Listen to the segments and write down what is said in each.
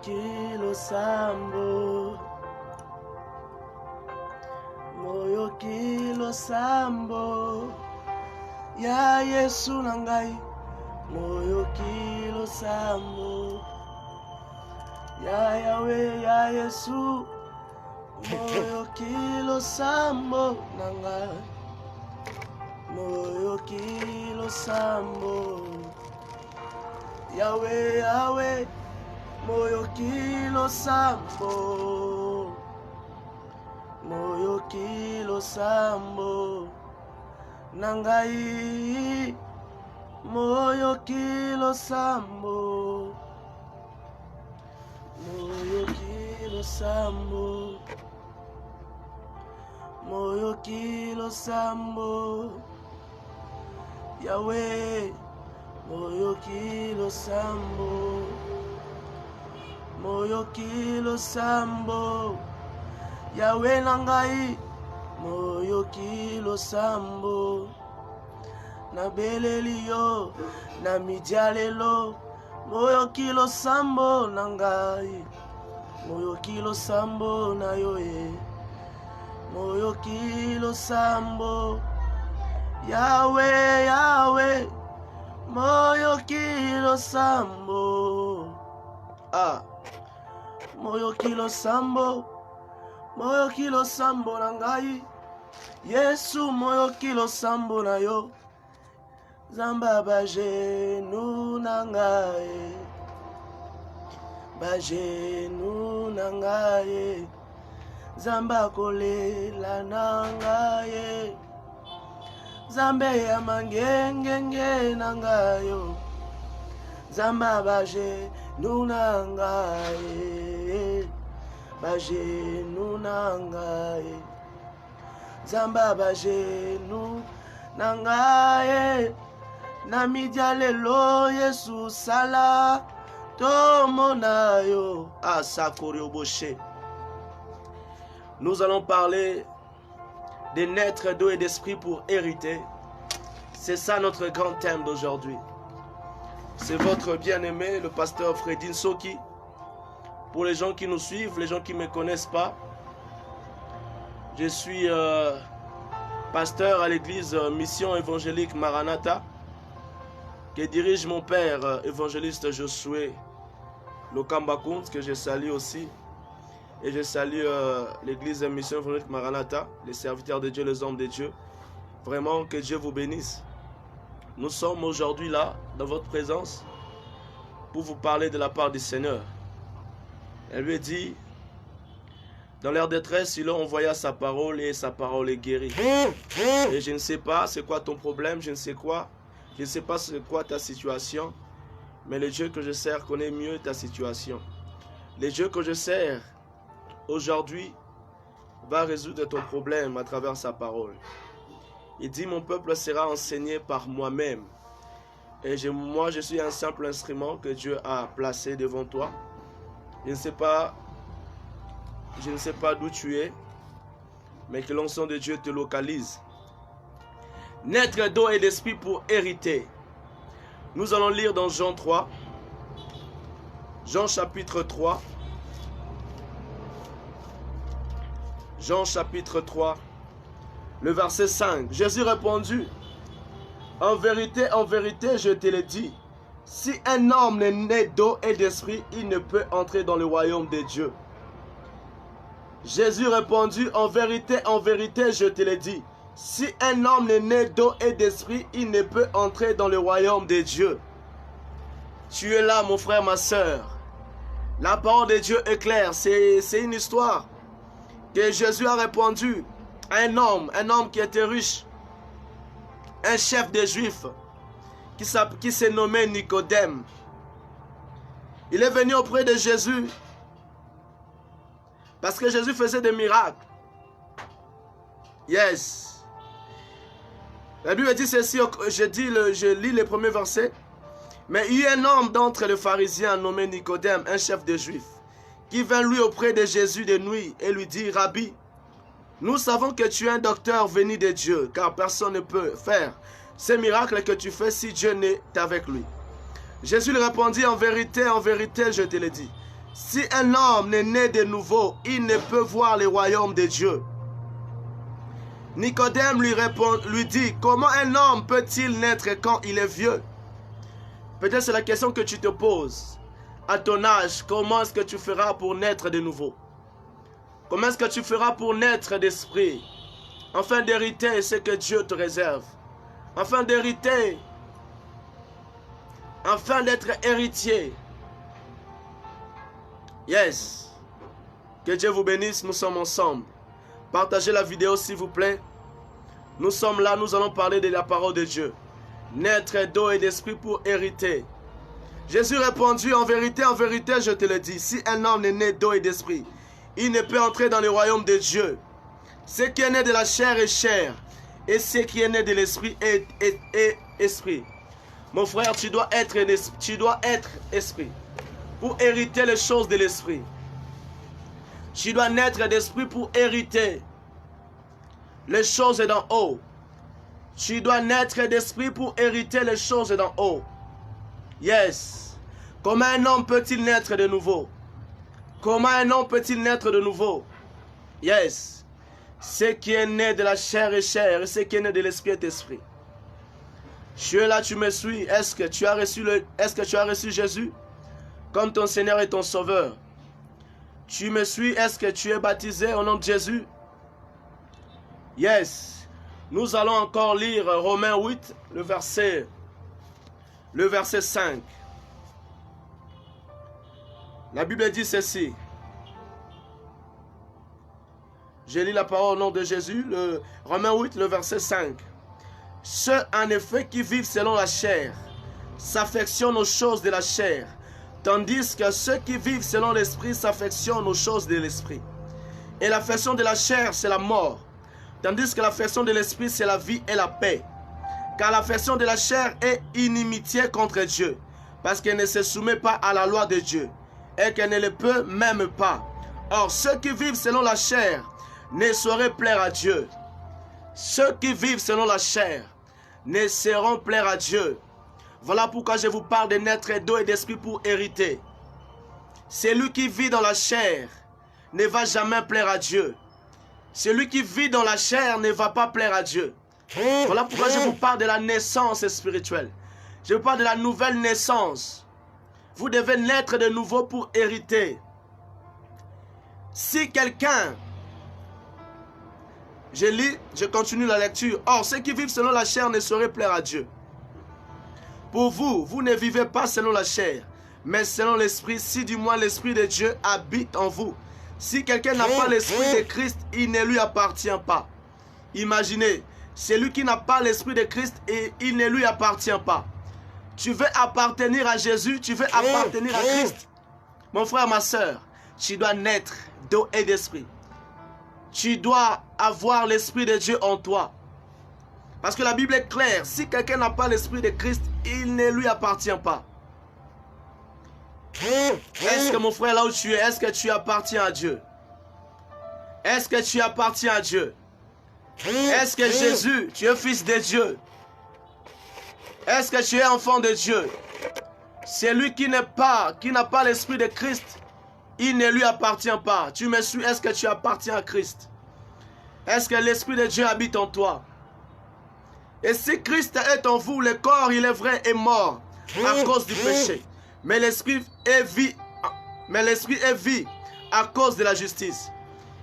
kilo sambo, moyo kilo sambo, ya Yesu nangai, moyo kilo sambo, ya Yahweh ya Yesu, moyo kilo sambo nangai, moyo kilo sambo, Yahweh Yahweh, moyo kilo sambo, moyo kilo sambo nangai, moyo kilo sambo, moyo kilo sambo, moyo kilo sambo, Yahweh, moyo kilo sambo, moyo kilo sambo, Yahweh nangai, moyo kilo sambo, na belelio, na midialelo, moyo kilo sambo nangai, moyo kilo sambo na yoe, moyo kilo sambo, Yahweh Yahweh, moyo kilo sambo, moyo kilo sambo, moyo kilo sambo nangai, Yesu moyo kilo sambo na yo, Zamba bajenu nangai, bajenu nangai, Zamba kolela nangai, Zambe ya mangengenge nangayo, Zamba bajenu nangai, bajenu nangai, Zamba bajenu nangai, na midialelo Yesu sala tomonayo asakorioboche. Nous allons parler de naître d'eau et d'esprit pour hériter. C'est ça notre grand thème d'aujourd'hui. C'est votre bien-aimé, le pasteur Fredin Soki. Pour les gens qui nous suivent, les gens qui ne me connaissent pas, je suis pasteur à l'église Mission Évangélique Maranatha, que dirige mon père évangéliste Josué Lokambakoun, que je salue aussi. Et je salue l'église Mission Évangélique Maranatha, les serviteurs de Dieu, les hommes de Dieu. Vraiment que Dieu vous bénisse. Nous sommes aujourd'hui là, dans votre présence, pour vous parler de la part du Seigneur. Elle lui dit, dans leur détresse, il leur envoya sa parole et sa parole est guérie. Et je ne sais pas c'est quoi ton problème, je ne sais quoi. Je ne sais pas c'est quoi ta situation. Mais le Dieu que je sers connaît mieux ta situation. Le Dieu que je sers aujourd'hui va résoudre ton problème à travers sa parole. Il dit, mon peuple sera enseigné par moi-même. Et moi, je suis un simple instrument que Dieu a placé devant toi. Je ne sais pas d'où tu es, mais que l'onction de Dieu te localise. Naître d'eau et d'esprit pour hériter. Nous allons lire dans Jean 3, Jean chapitre 3, Jean chapitre 3, le verset 5. Jésus répondit, en vérité, je te le dis, si un homme n'est né d'eau et d'esprit, il ne peut entrer dans le royaume de Dieu. Jésus répondit, en vérité, je te le dis, si un homme n'est né d'eau et d'esprit, il ne peut entrer dans le royaume de Dieu. Tu es là, mon frère, ma soeur. La parole de Dieu est claire. C'est une histoire que Jésus a répondu à un homme qui était riche, un chef des Juifs, qui s'est nommé Nicodème. Il est venu auprès de Jésus parce que Jésus faisait des miracles. Yes. La Bible dit ceci, je lis les premiers versets. Mais il y a un homme d'entre les pharisiens nommé Nicodème, un chef des Juifs, qui vint lui auprès de Jésus de nuit et lui dit, Rabbi, nous savons que tu es un docteur venu de Dieu, car personne ne peut faire ces miracles que tu fais si Dieu n'est avec lui. Jésus lui répondit, en vérité, je te le dis, Si un homme n'est né de nouveau, il ne peut voir le royaume de Dieu. Nicodème lui dit, comment un homme peut-il naître quand il est vieux? Peut-être c'est la question que tu te poses. À ton âge, comment est-ce que tu feras pour naître de nouveau? Comment est-ce que tu feras pour naître d'esprit? Afin d'hériter ce que Dieu te réserve. Afin d'hériter. Afin d'être héritier. Yes. Que Dieu vous bénisse, nous sommes ensemble. Partagez la vidéo s'il vous plaît. Nous sommes là, nous allons parler de la parole de Dieu. Naître d'eau et d'esprit pour hériter. Jésus répondit, en vérité, je te le dis, si un homme est né d'eau et d'esprit, il ne peut entrer dans le royaume de Dieu. Ce qui est né de la chair est chair, et ce qui est né de l'esprit est esprit. Mon frère, tu dois être esprit pour hériter les choses de l'esprit. Tu dois naître d'esprit pour hériter les choses d'en haut. Tu dois naître d'esprit pour hériter les choses d'en haut. Yes. Comment un homme peut-il naître de nouveau? Comment un homme peut-il naître de nouveau? Yes. Ce qui est né de la chair est chair, et ce qui est né de l'esprit est esprit. Tu es là, tu me suis. Est-ce que tu as reçu Jésus comme ton Seigneur et ton Sauveur? Tu me suis. Est-ce que tu es baptisé au nom de Jésus? Yes. Nous allons encore lire Romains 8, le verset 5. La Bible dit ceci. Je lis la parole au nom de Jésus, le Romains 8, le verset 5. Ceux en effet qui vivent selon la chair s'affectionnent aux choses de la chair, tandis que ceux qui vivent selon l'esprit s'affectionnent aux choses de l'esprit. Et l'affection de la chair, c'est la mort, tandis que l'affection de l'esprit, c'est la vie et la paix. Car l'affection de la chair est inimitié contre Dieu, parce qu'elle ne se soumet pas à la loi de Dieu, et qu'elle ne le peut même pas. Or, ceux qui vivent selon la chair ne sauraient plaire à Dieu. Ceux qui vivent selon la chair ne sauront plaire à Dieu. Voilà pourquoi je vous parle de naître d'eau et d'esprit pour hériter. Celui qui vit dans la chair ne va jamais plaire à Dieu. Celui qui vit dans la chair ne va pas plaire à Dieu. Voilà pourquoi je vous parle de la naissance spirituelle. Je vous parle de la nouvelle naissance. Vous devez naître de nouveau pour hériter. Si quelqu'un... Je lis, je continue la lecture. Or, ceux qui vivent selon la chair ne sauraient plaire à Dieu. Pour vous, vous ne vivez pas selon la chair, mais selon l'esprit, si du moins l'esprit de Dieu habite en vous. Si quelqu'un n'a pas l'esprit de Christ, il ne lui appartient pas. Imaginez, celui qui n'a pas l'esprit de Christ, et il ne lui appartient pas. Tu veux appartenir à Jésus, tu veux appartenir à Christ. Mon frère, ma soeur, tu dois naître d'eau et d'esprit. Tu dois avoir l'esprit de Dieu en toi. Parce que la Bible est claire. Si quelqu'un n'a pas l'esprit de Christ, il ne lui appartient pas. Est-ce que mon frère, là où tu es, est-ce que tu appartiens à Dieu? Est-ce que tu appartiens à Dieu? Est-ce que Jésus, tu es fils de Dieu? Est-ce que tu es enfant de Dieu? Celui qui n'a pas l'esprit de Christ, il ne lui appartient pas. Tu me suis, est-ce que tu appartiens à Christ? Est-ce que l'Esprit de Dieu habite en toi? Et si Christ est en vous, le corps, il est vrai, est mort à cause du péché. Mais l'Esprit est vie à cause de la justice.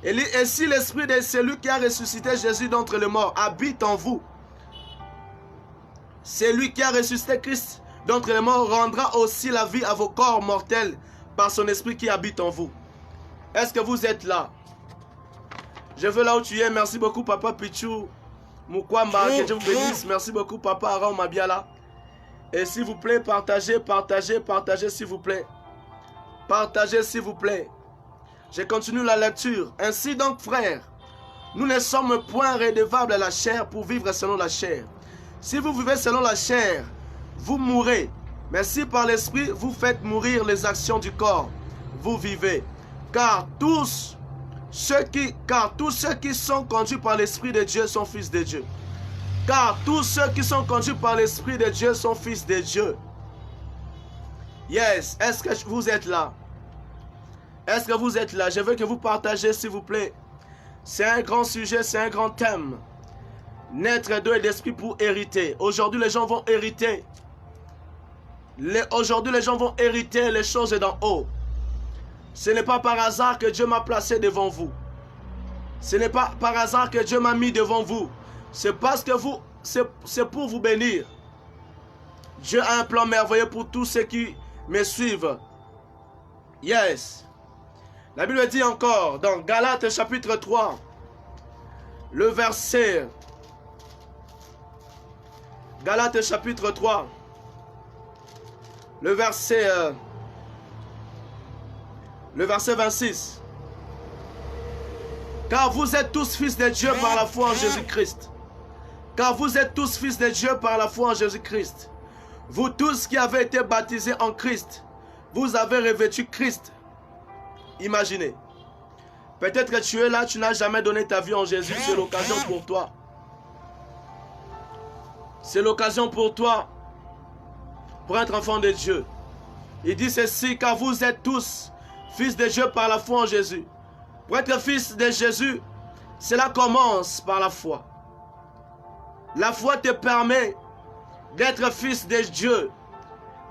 Et si l'Esprit de celui qui a ressuscité Jésus d'entre les morts habite en vous, celui qui a ressuscité Christ d'entre les morts rendra aussi la vie à vos corps mortels par son esprit qui habite en vous. Est-ce que vous êtes là? Je veux là où tu es. Merci beaucoup, Papa Pichou Mukwamba. Que Dieu vous bénisse. Merci beaucoup, Papa Aram Mabiala. Et s'il vous plaît, partagez, s'il vous plaît. Partagez, s'il vous plaît. Je continue la lecture. Ainsi donc, frères, nous ne sommes point redevables à la chair pour vivre selon la chair. Si vous vivez selon la chair, vous mourrez. Mais si par l'esprit vous faites mourir les actions du corps, vous vivez. Car tous ceux qui sont conduits par l'esprit de Dieu sont fils de Dieu. Car tous ceux qui sont conduits par l'esprit de Dieu sont fils de Dieu. Yes, est-ce que vous êtes là? Est-ce que vous êtes là? Je veux que vous partagez, s'il vous plaît. C'est un grand sujet, c'est un grand thème. Naître d'eau et d'esprit pour hériter. Aujourd'hui, les gens vont hériter. Aujourd'hui, les gens vont hériter les choses d'en haut. Ce n'est pas par hasard que Dieu m'a placé devant vous. Ce n'est pas par hasard que Dieu m'a mis devant vous. C'est parce que c'est pour vous bénir. Dieu a un plan merveilleux pour tous ceux qui me suivent. Yes. La Bible dit encore dans Galates chapitre 3, le verset. Galates chapitre 3, le verset 26. Car vous êtes tous fils de Dieu par la foi en Jésus-Christ. Car vous êtes tous fils de Dieu par la foi en Jésus-Christ. Vous tous qui avez été baptisés en Christ, vous avez revêtu Christ. Imaginez. Peut-être que tu es là, tu n'as jamais donné ta vie en Jésus. C'est l'occasion pour toi. C'est l'occasion pour toi pour être enfant de Dieu. Il dit ceci, car vous êtes tous fils de Dieu par la foi en Jésus. Pour être fils de Jésus, cela commence par la foi. La foi te permet d'être fils de Dieu.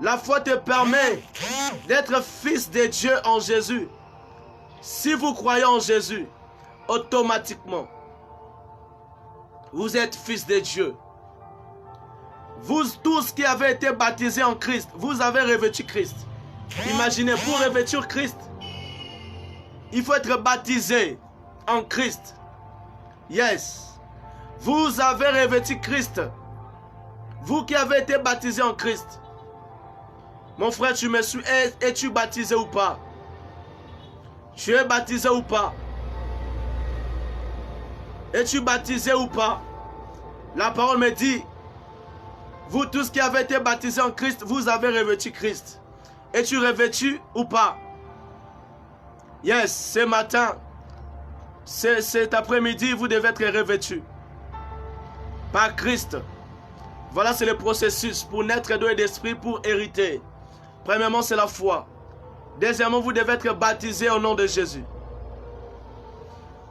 La foi te permet d'être fils de Dieu en Jésus. Si vous croyez en Jésus, automatiquement, vous êtes fils de Dieu. Vous tous qui avez été baptisés en Christ, vous avez revêtu Christ. Imaginez, pour revêtir Christ, il faut être baptisé en Christ. Yes. Vous avez revêtu Christ. Vous qui avez été baptisé en Christ. Mon frère, tu me suis. Es-tu baptisé ou pas? Tu es baptisé ou pas? Es-tu baptisé ou pas? La parole me dit, vous tous qui avez été baptisés en Christ, vous avez revêtu Christ. Es-tu revêtu ou pas? Yes, ce matin, cet après-midi, vous devez être revêtu par Christ. Voilà, c'est le processus pour naître d'eau et d'esprit, pour hériter. Premièrement, c'est la foi. Deuxièmement, vous devez être baptisé au nom de Jésus.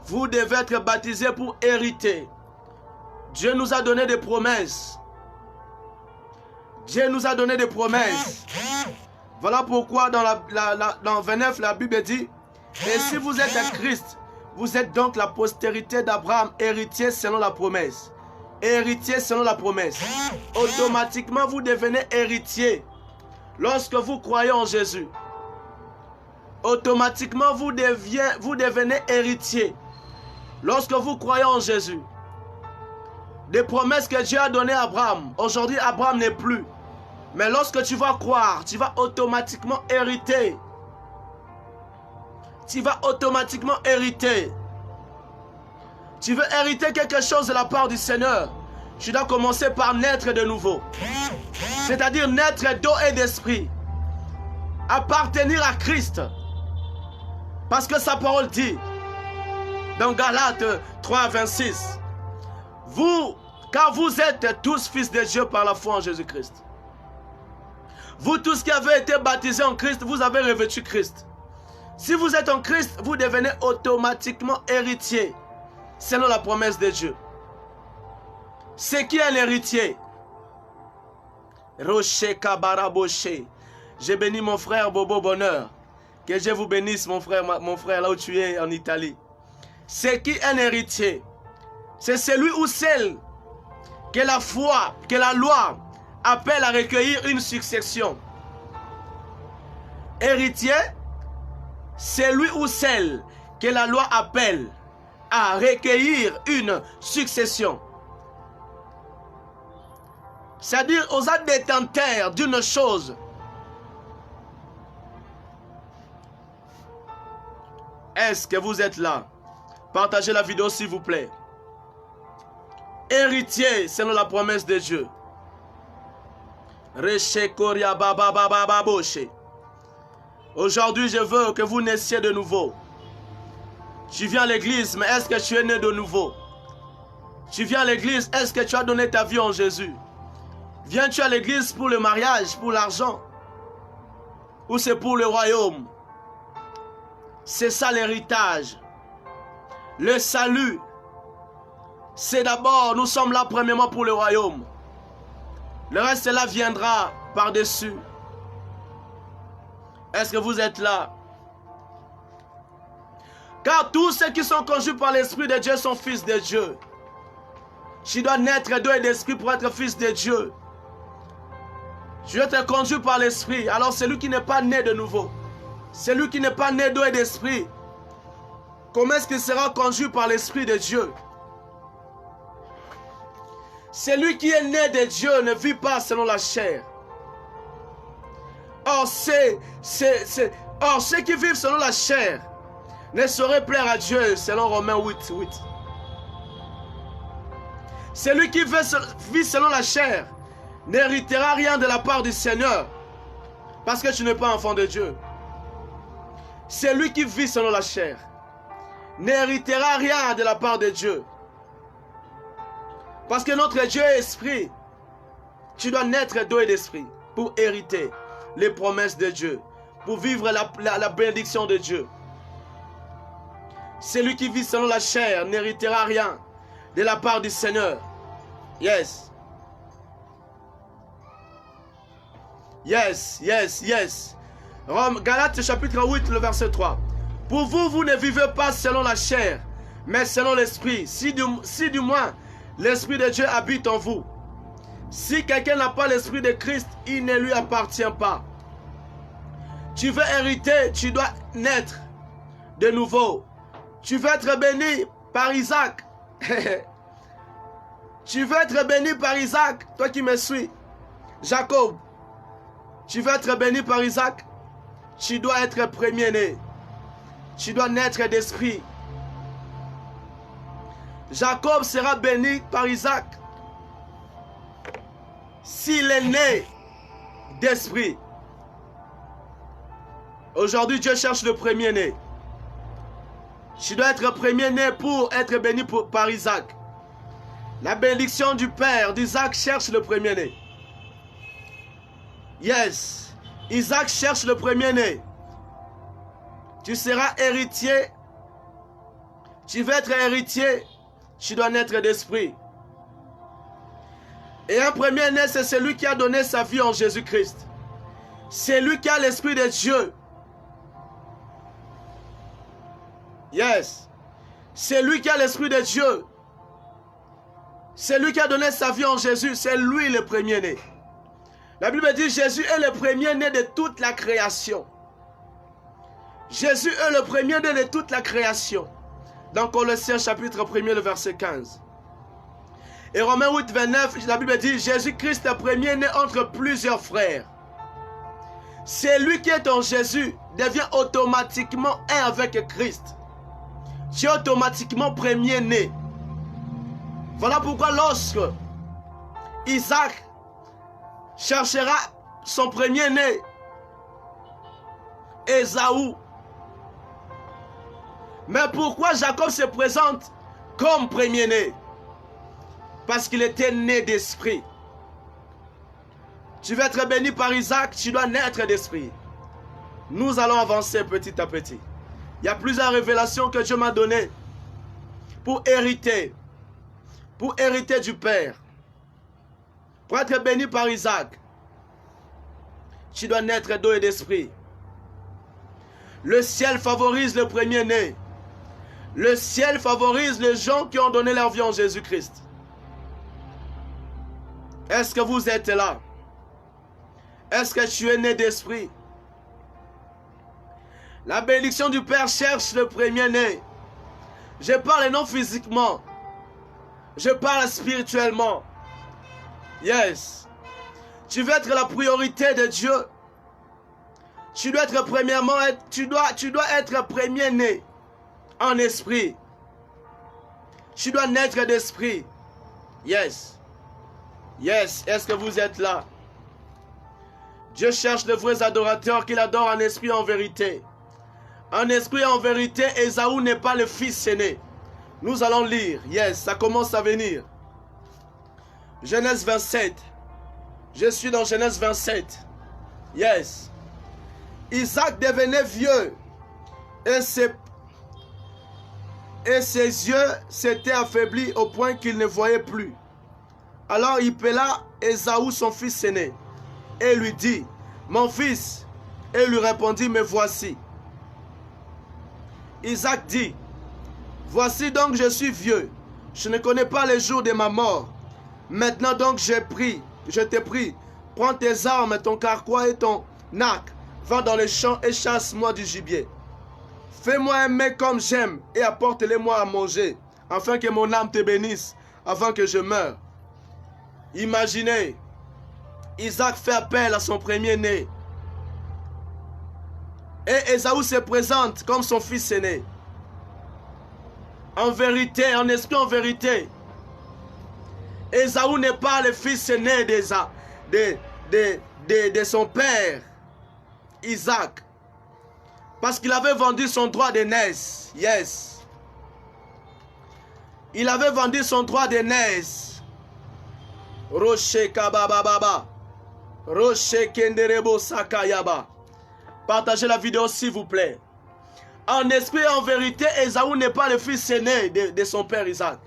Vous devez être baptisé pour hériter. Dieu nous a donné des promesses. Dieu nous a donné des promesses. Voilà pourquoi dans 29, la Bible dit, et si vous êtes à Christ, vous êtes donc la postérité d'Abraham, héritier selon la promesse. Héritier selon la promesse. Automatiquement, vous devenez héritier lorsque vous croyez en Jésus. Automatiquement, vous devenez héritier lorsque vous croyez en Jésus. Des promesses que Dieu a données à Abraham. Aujourd'hui, Abraham n'est plus. Mais lorsque tu vas croire, tu vas automatiquement hériter. Tu vas automatiquement hériter. Tu veux hériter quelque chose de la part du Seigneur. Tu dois commencer par naître de nouveau. C'est-à-dire naître d'eau et d'esprit. Appartenir à Christ. Parce que sa parole dit, dans Galates 3, 26, car vous êtes tous fils de Dieu par la foi en Jésus-Christ. Vous tous qui avez été baptisés en Christ, vous avez revêtu Christ. Si vous êtes en Christ, vous devenez automatiquement héritier, selon la promesse de Dieu. C'est qui est l'héritier? Rocher Kabaraboché. J'ai béni mon frère Bobo Bonheur. Que Dieu vous bénisse, mon frère, là où tu es en Italie. C'est qui un héritier? C'est celui ou celle que la foi, que la loi appelle à recueillir une succession. Héritier, c'est lui ou celle que la loi appelle à recueillir une succession. C'est-à-dire aux détenteurs d'une chose. Est-ce que vous êtes là? Partagez la vidéo s'il vous plaît. Héritier selon la promesse de Dieu. Aujourd'hui, je veux que vous naissiez de nouveau. Tu viens à l'église, mais est-ce que tu es né de nouveau? Tu viens à l'église, est-ce que tu as donné ta vie en Jésus? Viens-tu à l'église pour le mariage, pour l'argent? Ou c'est pour le royaume? C'est ça l'héritage. Le salut, c'est d'abord, nous sommes là premièrement pour le royaume. Le reste, cela viendra par-dessus. Est-ce que vous êtes là? Car tous ceux qui sont conduits par l'Esprit de Dieu sont fils de Dieu. Tu dois naître d'eau et d'esprit pour être fils de Dieu. Tu dois être conduit par l'Esprit. Alors celui qui n'est pas né de nouveau, celui qui n'est pas né d'eau et d'esprit, comment est-ce qu'il sera conduit par l'Esprit de Dieu? Celui qui est né de Dieu ne vit pas selon la chair. Or, ceux qui vivent selon la chair ne sauraient plaire à Dieu, selon Romains 8:8. Celui qui vit selon la chair n'héritera rien de la part du Seigneur, parce que tu n'es pas enfant de Dieu. Celui qui vit selon la chair n'héritera rien de la part de Dieu. Parce que notre Dieu est esprit. Tu dois naître d'eau et d'esprit pour hériter les promesses de Dieu, pour vivre la bénédiction de Dieu. Celui qui vit selon la chair n'héritera rien de la part du Seigneur. Yes. Yes, yes, yes. Galates chapitre 8, le verset 3. Pour vous, vous ne vivez pas selon la chair, mais selon l'esprit. Si du moins l'Esprit de Dieu habite en vous. Si quelqu'un n'a pas l'Esprit de Christ, il ne lui appartient pas. Tu veux hériter, tu dois naître de nouveau. Tu veux être béni par Isaac. Tu veux être béni par Isaac, toi qui me suis. Jacob, tu veux être béni par Isaac, tu dois être premier-né. Tu dois naître d'esprit. Jacob sera béni par Isaac s'il est né d'esprit. Aujourd'hui, Dieu cherche le premier-né. Tu dois être premier-né pour être béni par Isaac. La bénédiction du Père d'Isaac cherche le premier-né. Yes, Isaac cherche le premier-né. Tu seras héritier. Tu veux être héritier. Tu dois naître d'esprit. Et un premier-né, c'est celui qui a donné sa vie en Jésus-Christ. C'est lui qui a l'Esprit de Dieu. Yes. C'est lui qui a l'Esprit de Dieu. C'est lui qui a donné sa vie en Jésus. C'est lui le premier-né. La Bible dit Jésus est le premier-né de toute la création. Jésus est le premier-né de toute la création. Dans Colossiens chapitre 1er, le verset 15. Et Romains 8, 29, la Bible dit Jésus-Christ est premier-né entre plusieurs frères. C'est lui qui est en Jésus devient automatiquement un avec Christ. Tu es automatiquement premier-né. Voilà pourquoi lorsque Isaac cherchera son premier-né, Ésaü. Mais pourquoi Jacob se présente comme premier-né? Parce qu'il était né d'esprit. Tu veux être béni par Isaac, tu dois naître d'esprit. Nous allons avancer petit à petit. Il y a plusieurs révélations que Dieu m'a données pour hériter du Père. Pour être béni par Isaac, tu dois naître d'eau et d'esprit. Le ciel favorise le premier-né. Le ciel favorise les gens qui ont donné leur vie en Jésus-Christ. Est-ce que vous êtes là? Est-ce que tu es né d'esprit? La bénédiction du Père cherche le premier-né. Je parle non physiquement. Je parle spirituellement. Yes. Tu veux être la priorité de Dieu. Tu dois être premièrement, tu dois être premier-né en esprit. Tu dois naître d'esprit. Yes. Yes. Est-ce que vous êtes là? Dieu cherche de vrais adorateurs qu'il adore en esprit et en vérité. En esprit et en vérité, Ésaü n'est pas le fils aîné. Nous allons lire. Yes, ça commence à venir. Genèse 27. Je suis dans Genèse 27. Yes. Isaac devenait vieux et ses yeux s'étaient affaiblis au point qu'il ne voyait plus. Alors il appela Ésaü, son fils aîné, et lui dit, « Mon fils !» Et lui répondit, « Me voici. » Isaac dit, « Voici donc je suis vieux, je ne connais pas les jours de ma mort. Maintenant donc je te prie, prends tes armes, ton carquois et ton arc, va dans les champs et chasse-moi du gibier. Fais-moi un mets comme j'aime et apporte-les-moi à manger, afin que mon âme te bénisse avant que je meure. » Imaginez, Isaac fait appel à son premier-né. Et Ésaü se présente comme son fils aîné. En vérité, en esprit, en vérité, Ésaü n'est pas le fils aîné de son père, Isaac. Parce qu'il avait vendu son droit d'aînesse. Yes. Il avait vendu son droit d'aînesse. Roche kabababa. Roche kenderebo sakayaba. Partagez la vidéo s'il vous plaît. En esprit et en vérité, Ésaü n'est pas le fils aîné de son père Isaac.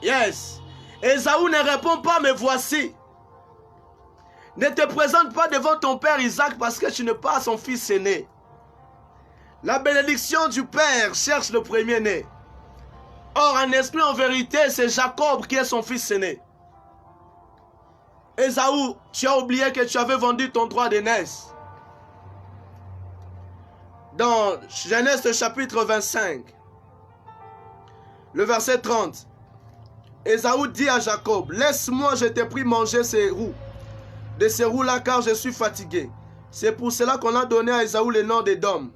Yes. Ésaü ne répond pas, mais voici. Ne te présente pas devant ton père Isaac parce que tu n'es pas son fils aîné. La bénédiction du père cherche le premier-né. Or, en esprit, en vérité, c'est Jacob qui est son fils aîné. Ésaü, tu as oublié que tu avais vendu ton droit d'aînesse. Dans Genèse chapitre 25, le verset 30, Ésaü dit à Jacob, « Laisse-moi, je t'ai pris manger ces roues. De ces roues-là, car je suis fatigué. » C'est pour cela qu'on a donné à Ésaü le nom d'Édom.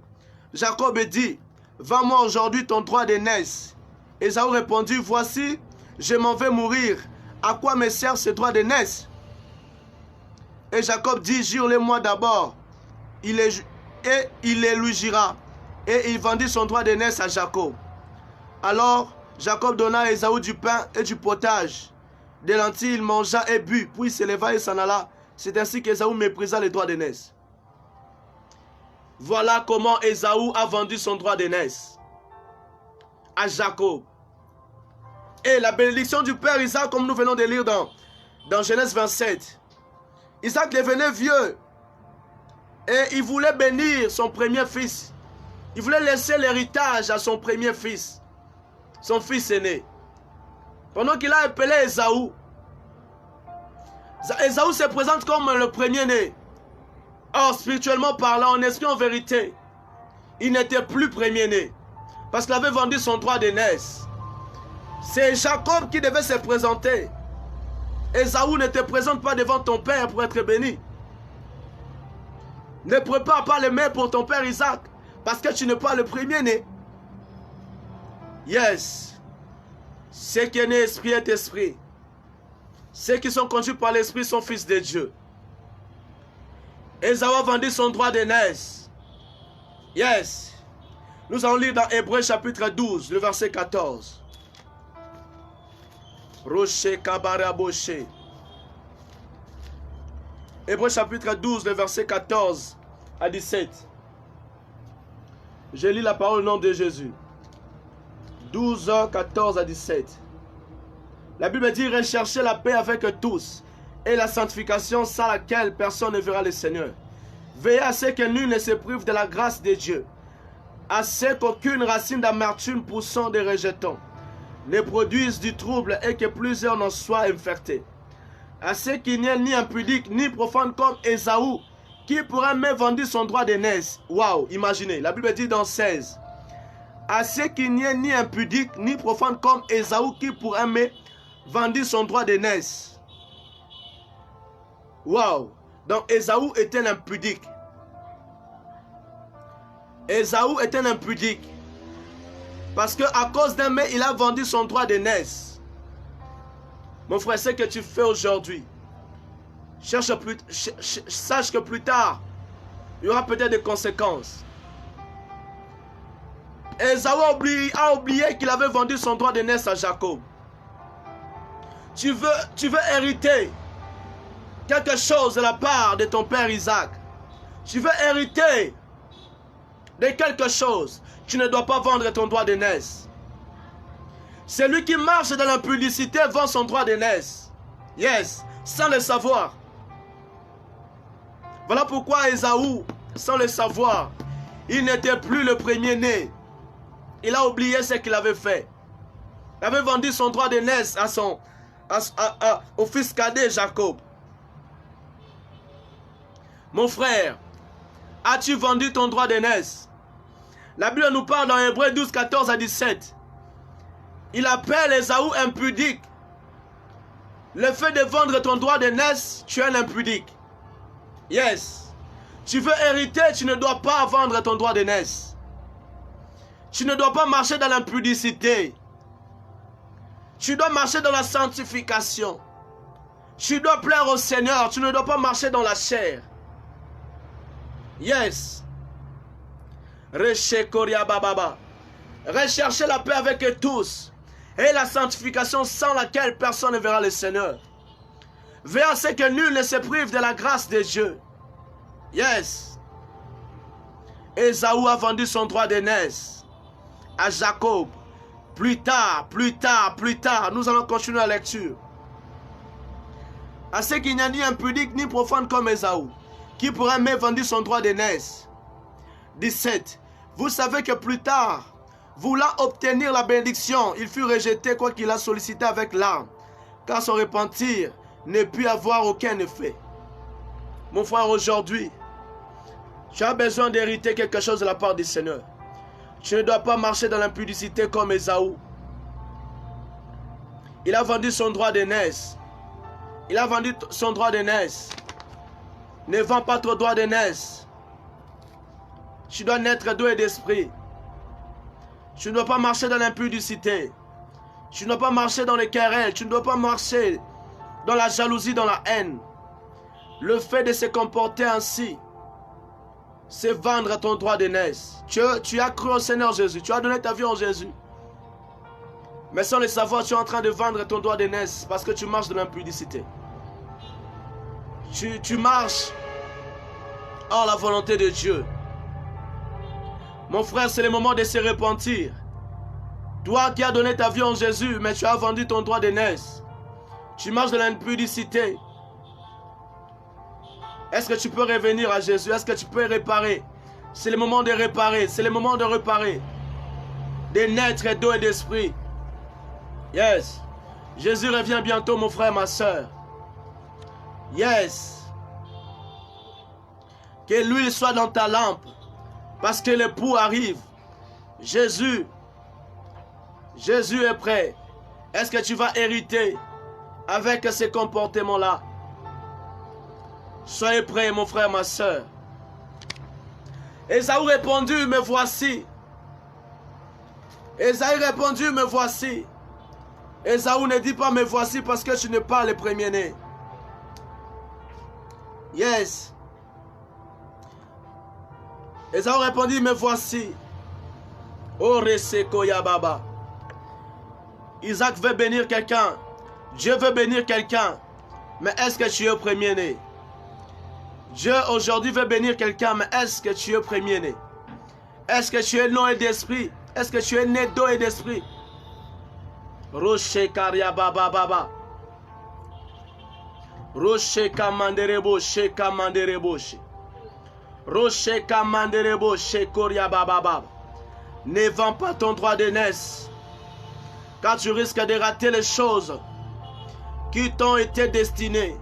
Jacob dit, « Vends-moi aujourd'hui ton droit d'aînesse. » Ésaü répondit, « Voici, je m'en vais mourir. À quoi me sert ce droit d'aînesse? » Et Jacob dit, « Jure-le-moi d'abord. » Et il les lui jura. Et il vendit son droit d'aînesse à Jacob. Alors Jacob donna à Ésaü du pain et du potage. Des lentilles, il mangea et but, puis il se leva et s'en alla. C'est ainsi qu'Ésaü méprisa les droits d'aînesse. Voilà comment Ésaü a vendu son droit d'aînesse à Jacob. Et la bénédiction du père Isaac, comme nous venons de lire dans Genèse 27. Isaac devenait vieux et il voulait bénir son premier fils. Il voulait laisser l'héritage à son premier fils, son fils aîné. Pendant qu'il a appelé Ésaü, Ésaü se présente comme le premier-né. Or, spirituellement parlant, en esprit, en vérité, il n'était plus premier-né. Parce qu'il avait vendu son droit d'aînesse. C'est Jacob qui devait se présenter. Ésaü ne te présente pas devant ton père pour être béni. Ne prépare pas les mains pour ton père Isaac. Parce que tu n'es pas le premier-né. Yes. Ceux qui sont nés esprit est esprit. Ceux qui sont conduits par l'esprit sont fils de Dieu. Ésaü a vendu son droit d'aînesse. Yes. Nous allons lire dans Hébreux chapitre 12, le verset 14. Rocher Kabaraboché. Hébreux chapitre 12, le verset 14 à 17. Je lis la parole au nom de Jésus. 12, 14 à 17. La Bible dit, recherchez la paix avec tous et la sanctification sans laquelle personne ne verra le Seigneur. Veillez à ce que nul ne se prive de la grâce de Dieu, à ce qu'aucune racine d'amertume poussant des rejetons ne produise du trouble et que plusieurs n'en soient infectés. À ce qu'il n'y ait ni impudique ni profane comme Ésaü, qui pourrait même vendre son droit d'aînesse. Waouh, imaginez, la Bible dit dans 16. À ce qu'il n'y ait ni impudique ni profane comme Ésaü, qui pourrait même vendre son droit d'aînesse. Waouh, donc Ésaü était un impudique. Ésaü était un impudique. Parce qu'à cause d'un mec, il a vendu son droit d'aînesse. Mon frère, c'est ce que tu fais aujourd'hui. Sache que plus tard, il y aura peut-être des conséquences. Ésaü a oublié qu'il avait vendu son droit d'aînesse à Jacob. Tu veux hériter quelque chose de la part de ton père Isaac. Tu veux hériter de quelque chose, tu ne dois pas vendre ton droit d'aînesse. Celui qui marche dans l'impudicité vend son droit d'aînesse. Yes, sans le savoir. Voilà pourquoi Ésaü, sans le savoir, il n'était plus le premier-né. Il a oublié ce qu'il avait fait. Il avait vendu son droit d'aînesse au fils cadet Jacob. Mon frère, as-tu vendu ton droit d'aînesse? La Bible nous parle dans Hébreux 12, 14 à 17. Il appelle Ésaü impudique. Le fait de vendre ton droit d'aînesse, tu es un impudique. Yes. Tu veux hériter, tu ne dois pas vendre ton droit d'aînesse. Tu ne dois pas marcher dans l'impudicité. Tu dois marcher dans la sanctification. Tu dois plaire au Seigneur. Tu ne dois pas marcher dans la chair. Yes. Recherchez la paix avec tous et la sanctification sans laquelle personne ne verra le Seigneur. Veillez à ce que nul ne se prive de la grâce de Dieu. Yes. Ésaü a vendu son droit d'aînesse à Jacob. Plus tard, nous allons continuer la lecture. À ce qu'il n'y a ni impudique ni profane comme Ésaü, qui pourrait même vendre son droit d'aînesse. 17. Vous savez que plus tard, voulant obtenir la bénédiction, il fut rejeté quoi qu'il a sollicité avec larmes, car son repentir ne put avoir aucun effet. Mon frère, aujourd'hui, tu as besoin d'hériter quelque chose de la part du Seigneur. Tu ne dois pas marcher dans l'impudicité comme Ésaü. Il a vendu son droit d'aînesse. Il a vendu son droit d'aînesse. Ne vends pas ton droit d'aînesse. Tu dois naître doué d'esprit. Tu ne dois pas marcher dans l'impudicité. Tu ne dois pas marcher dans les querelles. Tu ne dois pas marcher dans la jalousie, dans la haine. Le fait de se comporter ainsi, c'est vendre ton droit d'aînesse. Tu as cru au Seigneur Jésus. Tu as donné ta vie en Jésus. Mais sans le savoir, tu es en train de vendre ton droit d'aînesse parce que tu marches dans l'impudicité. Tu marches hors la volonté de Dieu. Mon frère, c'est le moment de se repentir. Toi qui as donné ta vie en Jésus, mais tu as vendu ton droit d'aînesse. Tu marches dans l'impudicité. Est-ce que tu peux revenir à Jésus? Est-ce que tu peux réparer? C'est le moment de réparer. C'est le moment de réparer. De naître d'eau et d'esprit. Yes. Jésus revient bientôt, mon frère, ma soeur. Yes. Que l'huile soit dans ta lampe. Parce que l'époux arrive. Jésus est prêt. Est-ce que tu vas hériter avec ces comportements-là? Soyez prêts, mon frère, ma soeur. Ésaü répondit, me voici. Ésaü répondit, me voici. Ésaü ne dit pas, me voici parce que tu n'es pas le premier-né. Yes. Ésaü répondit, me voici. Oh, Reseko Yababa. Isaac veut bénir quelqu'un. Dieu veut bénir quelqu'un. Mais est-ce que tu es le premier-né? Dieu aujourd'hui veut bénir quelqu'un, mais est-ce que tu es premier-né? Est-ce que tu es né d'esprit? Est-ce que tu es né d'eau et d'esprit? Roche Karia Baba Baba. Roche Kamanderebo, She Kamanderebo. Roche Kamanderebo, She Koria Baba Baba. Ne vends pas ton droit d'aînesse, car tu risques de rater les choses qui t'ont été destinées.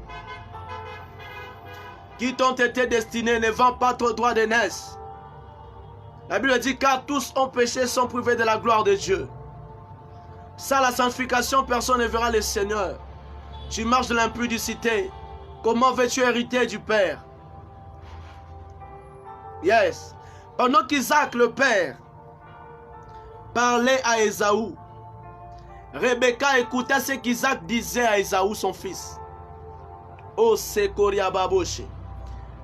Qui t'ont été destinés, ne vends pas ton droit d'aînesse. La Bible dit, car tous ont péché, sont privés de la gloire de Dieu. Sans la sanctification, personne ne verra le Seigneur. Tu marches de l'impudicité. Comment veux-tu hériter du Père? Yes. Pendant qu'Isaac, le Père, parlait à Ésaü, Rebecca écoutait ce qu'Isaac disait à Ésaü, son fils. Oh, Sekoria Baboshe.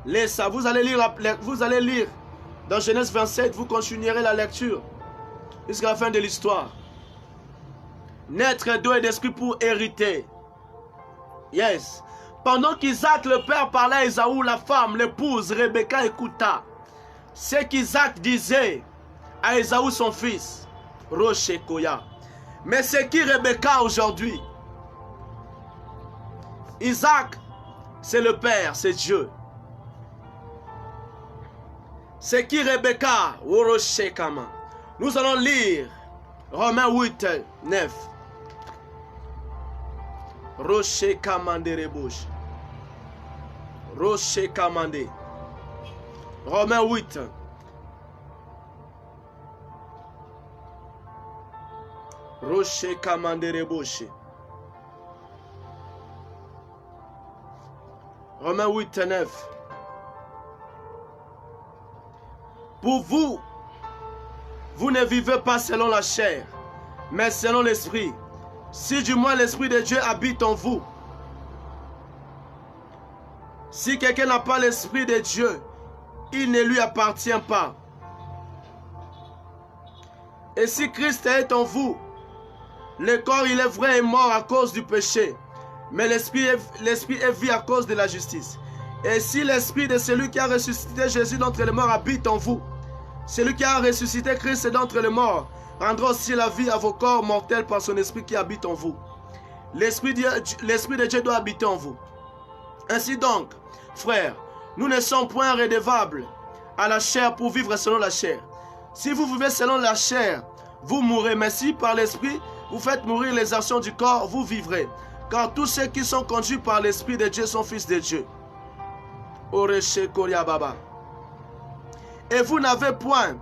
Laisse, vous allez lire dans Genèse 27, vous continuerez la lecture jusqu'à la fin de l'histoire. Naître d'eau et d'esprit pour hériter. Yes. Pendant qu'Isaac le père parlait à Ésaü, la femme, l'épouse, Rebecca écouta. ce qu'Isaac disait à Ésaü son fils. Rochekoya. Mais c'est qui Rebecca aujourd'hui? Isaac, c'est le père, c'est Dieu. C'est qui Rebecca? Rochekama. Nous allons lire Romains 8, 9. Rochekamande rebouche. Rochekamande. Romains 8. Rochekamande rebouche. Romains 8, 9. Pour vous, vous ne vivez pas selon la chair, mais selon l'esprit. Si du moins l'esprit de Dieu habite en vous. Si quelqu'un n'a pas l'esprit de Dieu, il ne lui appartient pas. Et si Christ est en vous, le corps il est vrai et mort à cause du péché, mais l'esprit est vie à cause de la justice. Et si l'esprit de celui qui a ressuscité Jésus d'entre les morts habite en vous, celui qui a ressuscité Christ d'entre les morts rendra aussi la vie à vos corps mortels par son esprit qui habite en vous. L'esprit de Dieu doit habiter en vous. Ainsi donc, frères, nous ne sommes point redevables à la chair pour vivre selon la chair. Si vous vivez selon la chair, vous mourrez. Mais si par l'esprit, vous faites mourir les actions du corps, vous vivrez. Car tous ceux qui sont conduits par l'esprit de Dieu sont fils de Dieu. Et vous n'avez point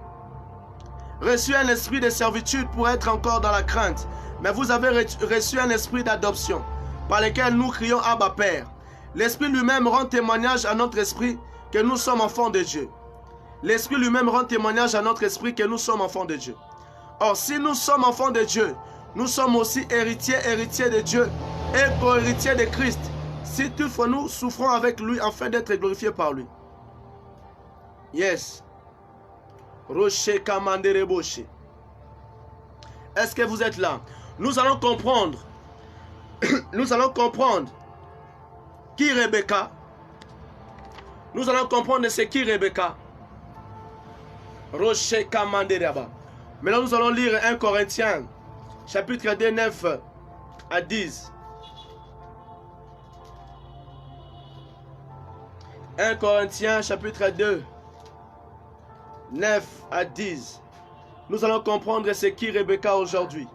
reçu un esprit de servitude pour être encore dans la crainte, mais vous avez reçu un esprit d'adoption, par lequel nous crions Abba Père. L'Esprit lui-même rend témoignage à notre esprit que nous sommes enfants de Dieu. L'Esprit lui-même rend témoignage à notre esprit que nous sommes enfants de Dieu. Or, si nous sommes enfants de Dieu, nous sommes aussi héritiers de Dieu et co-héritiers de Christ, si toutefois nous souffrons avec lui afin d'être glorifiés par lui. Yes. Rocher Kamandere Boshe. Est-ce que vous êtes là? Nous allons comprendre. Nous allons comprendre qui Rebecca. Nous allons comprendre c'est qui Rebecca. Rocher Kamandere Ba. Maintenant nous allons lire 1 Corinthiens chapitre 2, 9 à 10. 1 Corinthiens chapitre 2, 9 à 10. Nous allons comprendre c'est qui Rebecca aujourd'hui.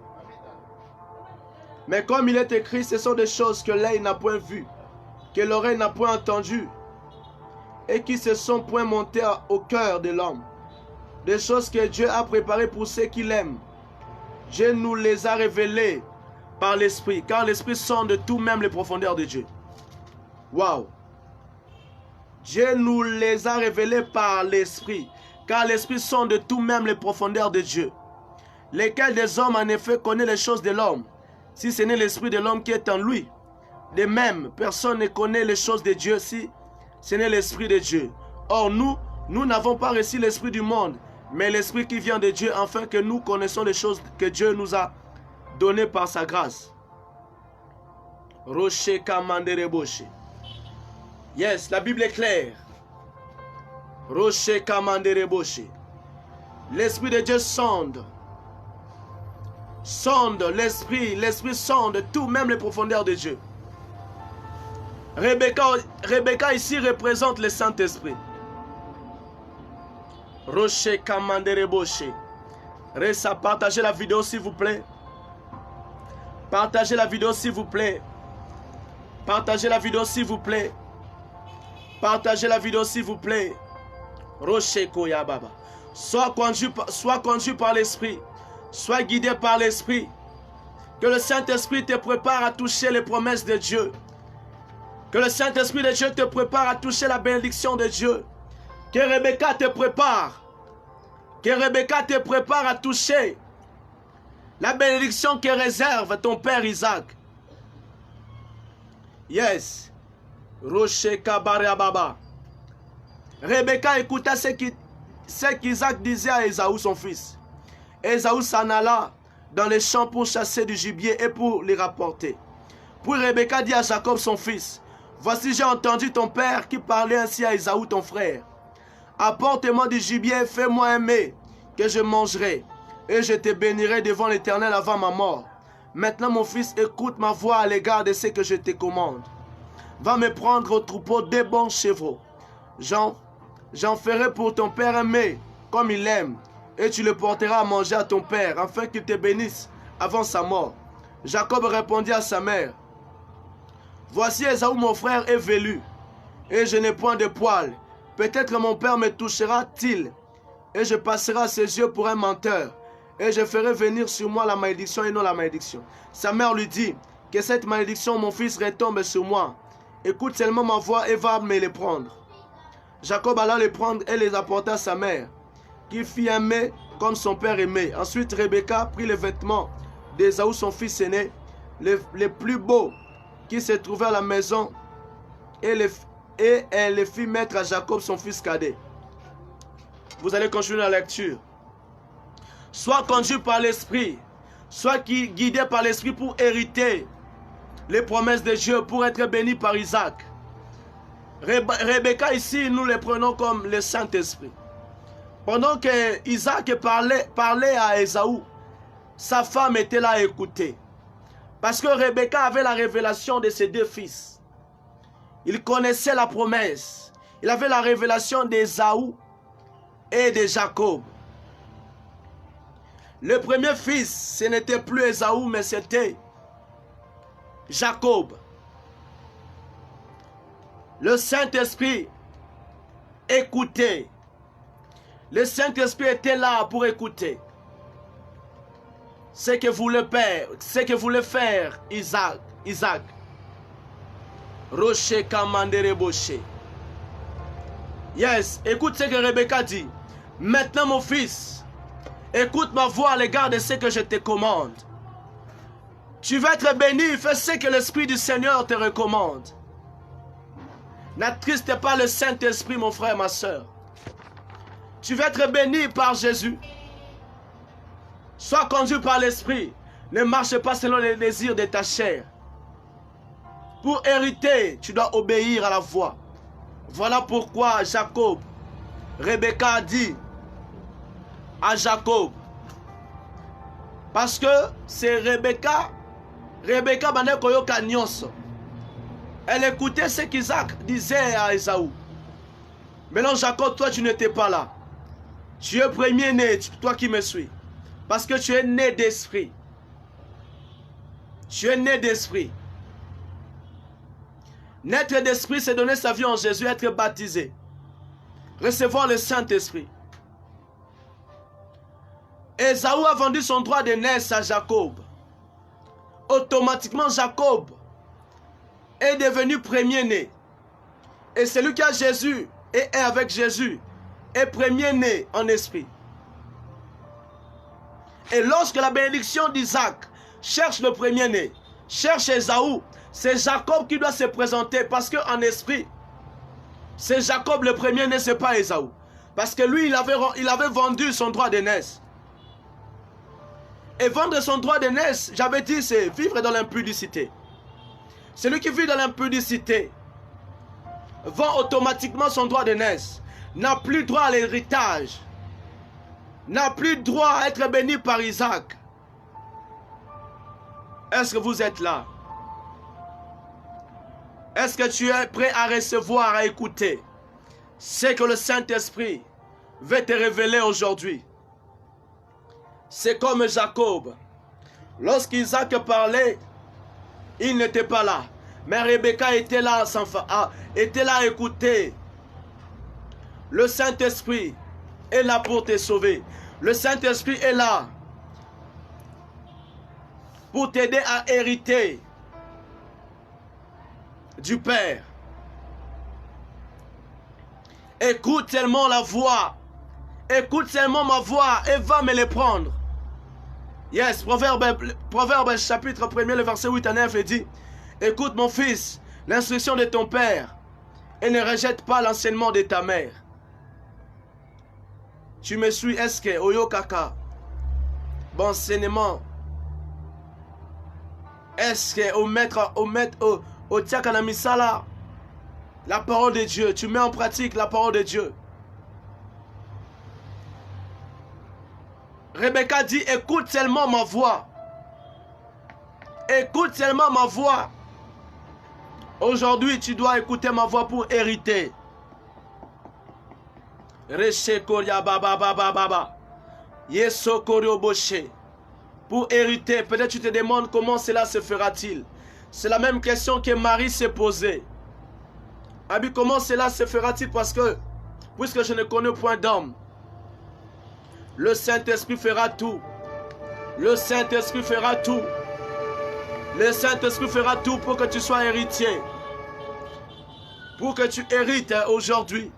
Mais comme il est écrit, ce sont des choses que l'œil n'a point vues, que l'oreille n'a point entendues, et qui se sont point montées au cœur de l'homme. Des choses que Dieu a préparées pour ceux qui l'aiment. Dieu nous les a révélées par l'Esprit, car l'Esprit sonde tout, même les profondeurs de Dieu. Waouh! Dieu nous les a révélées par l'Esprit, car l'Esprit sonde tout, même les profondeurs de Dieu. Lesquels des hommes en effet connaît les choses de l'homme, si ce n'est l'Esprit de l'homme qui est en lui. De même, personne ne connaît les choses de Dieu si ce n'est l'Esprit de Dieu. Or nous n'avons pas reçu l'Esprit du monde, mais l'Esprit qui vient de Dieu, afin que nous connaissions les choses que Dieu nous a données par sa grâce. Rocher Kamandere Boshe. Yes, la Bible est claire. Rocher Kamandere Boshe. L'Esprit de Dieu sonde. Sonde l'Esprit sonde tout, même les profondeurs de Dieu. Rebecca ici représente le Saint-Esprit. Rocher Kamandere Boshe. Resta, partagez la vidéo s'il vous plaît. Partagez la vidéo s'il vous plaît. Partagez la vidéo s'il vous plaît. Partagez la vidéo s'il vous plaît. Rocher Koya Baba. Sois conduit par l'Esprit. Sois guidé par l'Esprit. Que le Saint-Esprit te prépare à toucher les promesses de Dieu. Que le Saint-Esprit de Dieu te prépare à toucher la bénédiction de Dieu. Que Rebecca te prépare. Que Rebecca te prépare à toucher la bénédiction que réserve ton père Isaac. Yes. Rocher Kabare Baba. Rebecca écouta ce qu'Isaac disait à Ésaü son fils. Ésaü s'en alla dans les champs pour chasser du gibier et pour les rapporter. Puis Rebecca dit à Jacob son fils, voici j'ai entendu ton père qui parlait ainsi à Ésaü ton frère. Apporte-moi du gibier, fais-moi un mets que je mangerai, et je te bénirai devant l'Éternel avant ma mort. Maintenant, mon fils, écoute ma voix à l'égard de ce que je te commande. Va me prendre au troupeau des bons chevaux. J'en ferai pour ton père un mets, comme il aime, et tu le porteras à manger à ton père, afin qu'il te bénisse avant sa mort. Jacob répondit à sa mère, voici Ésaü mon frère est velu, et je n'ai point de poils. Peut-être mon père me touchera-t-il, et je passerai à ses yeux pour un menteur, et je ferai venir sur moi la malédiction et non la malédiction. Sa mère lui dit, que cette malédiction, mon fils, retombe sur moi. Écoute seulement ma voix et va me les prendre. Jacob alla les prendre et les apporta à sa mère, qui fit un mets comme son père aimait. Ensuite, Rebecca prit les vêtements d'Ésaü, son fils aîné, les plus beaux qui se trouvaient à la maison, et elle les fit mettre à Jacob, son fils cadet. Vous allez continuer la lecture. Sois conduit par l'Esprit, sois guidé par l'Esprit pour hériter les promesses de Dieu, pour être béni par Isaac. Rebecca ici, nous les prenons comme le Saint-Esprit. Pendant que Isaac parlait à Ésaü, sa femme était là à écouter. Parce que Rebecca avait la révélation de ses deux fils. Il connaissait la promesse. Il avait la révélation d'Ésaü et de Jacob. Le premier fils, ce n'était plus Ésaü, mais c'était Jacob. Le Saint-Esprit écoutait. Le Saint-Esprit était là pour écouter ce que voulait faire Isaac. Rocher Kamandere Boshe. Yes, écoute ce que Rebecca dit. Maintenant mon fils, écoute ma voix à l'égard de ce que je te commande. Tu vas être béni, fais ce que l'Esprit du Seigneur te recommande. N'attriste pas le Saint-Esprit, mon frère, ma soeur. Tu vas être béni par Jésus. Sois conduit par l'Esprit. Ne marche pas selon les désirs de ta chair. Pour hériter, tu dois obéir à la voix. Voilà pourquoi Jacob, Rebecca a dit à Jacob, parce que c'est Rebecca bane koyoka nyonso. Elle écoutait ce qu'Isaac disait à Ésaü. Maintenant Jacob, toi tu n'étais pas là. Tu es premier-né, toi qui me suis. Parce que tu es né d'esprit. Tu es né d'esprit. Naître d'esprit, c'est donner sa vie en Jésus, être baptisé. Recevoir le Saint-Esprit. Ésaü a vendu son droit de naissance à Jacob. Automatiquement, Jacob est devenu premier-né. Et celui qui a Jésus et est avec Jésus est premier-né en esprit. Et lorsque la bénédiction d'Isaac cherche le premier-né, cherche Ésaü, c'est Jacob qui doit se présenter parce qu'en esprit, c'est Jacob le premier-né, ce n'est pas Ésaü. Parce que lui, il avait vendu son droit de naissance. Et vendre son droit de naissance, j'avais dit, c'est vivre dans l'impudicité. Celui qui vit dans l'impudicité vend automatiquement son droit de naissance, n'a plus droit à l'héritage, n'a plus droit à être béni par Isaac. Est-ce que vous êtes là? Est-ce que tu es prêt à recevoir, à écouter ce que le Saint-Esprit veut te révéler aujourd'hui? C'est comme Jacob. Lorsqu'Isaac parlait, il n'était pas là. Mais Rebecca était là à écouter. Le Saint-Esprit est là pour te sauver. Le Saint-Esprit est là pour t'aider à hériter du Père. Écoute seulement la voix. Écoute seulement ma voix et va me les prendre. Yes, Proverbe chapitre 1er, le verset 8 à 9, il dit: écoute mon fils, l'instruction de ton père, et ne rejette pas l'enseignement de ta mère. Tu me suis, est-ce que Oyo Kaka, bon enseignement, est-ce que au Tiakanamisala, la parole de Dieu, tu mets en pratique la parole de Dieu. Rebecca dit, écoute seulement ma voix. Écoute seulement ma voix. Aujourd'hui, tu dois écouter ma voix pour hériter. Pour hériter, peut-être tu te demandes comment cela se fera-t-il. C'est la même question que Marie s'est posée. Abi, comment cela se fera-t-il? Parce que, puisque je ne connais point d'homme, le Saint-Esprit fera tout. Le Saint-Esprit fera tout. Le Saint-Esprit fera tout pour que tu sois héritier. Pour que tu hérites aujourd'hui.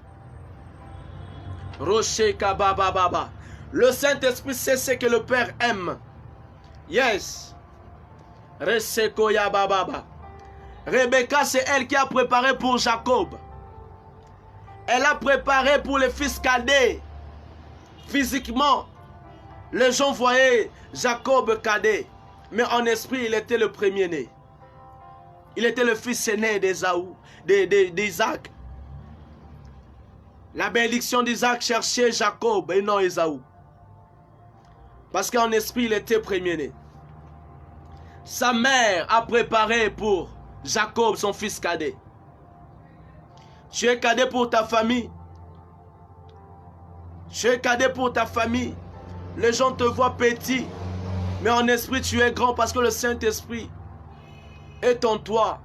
Rocher Kabababa. Le Saint-Esprit sait ce que le Père aime. Yes. Reseko Bababa. Rebecca, c'est elle qui a préparé pour Jacob. Elle a préparé pour les fils cadets. Physiquement, les gens voyaient Jacob cadet. Mais en esprit, il était le premier-né. Il était le fils aîné d'Isaac. La bénédiction d'Isaac cherchait Jacob et non Ésaü. Parce qu'en esprit, il était premier-né. Sa mère a préparé pour Jacob, son fils cadet. Tu es cadet pour ta famille. Tu es cadet pour ta famille. Les gens te voient petit. Mais en esprit, tu es grand parce que le Saint-Esprit est en toi.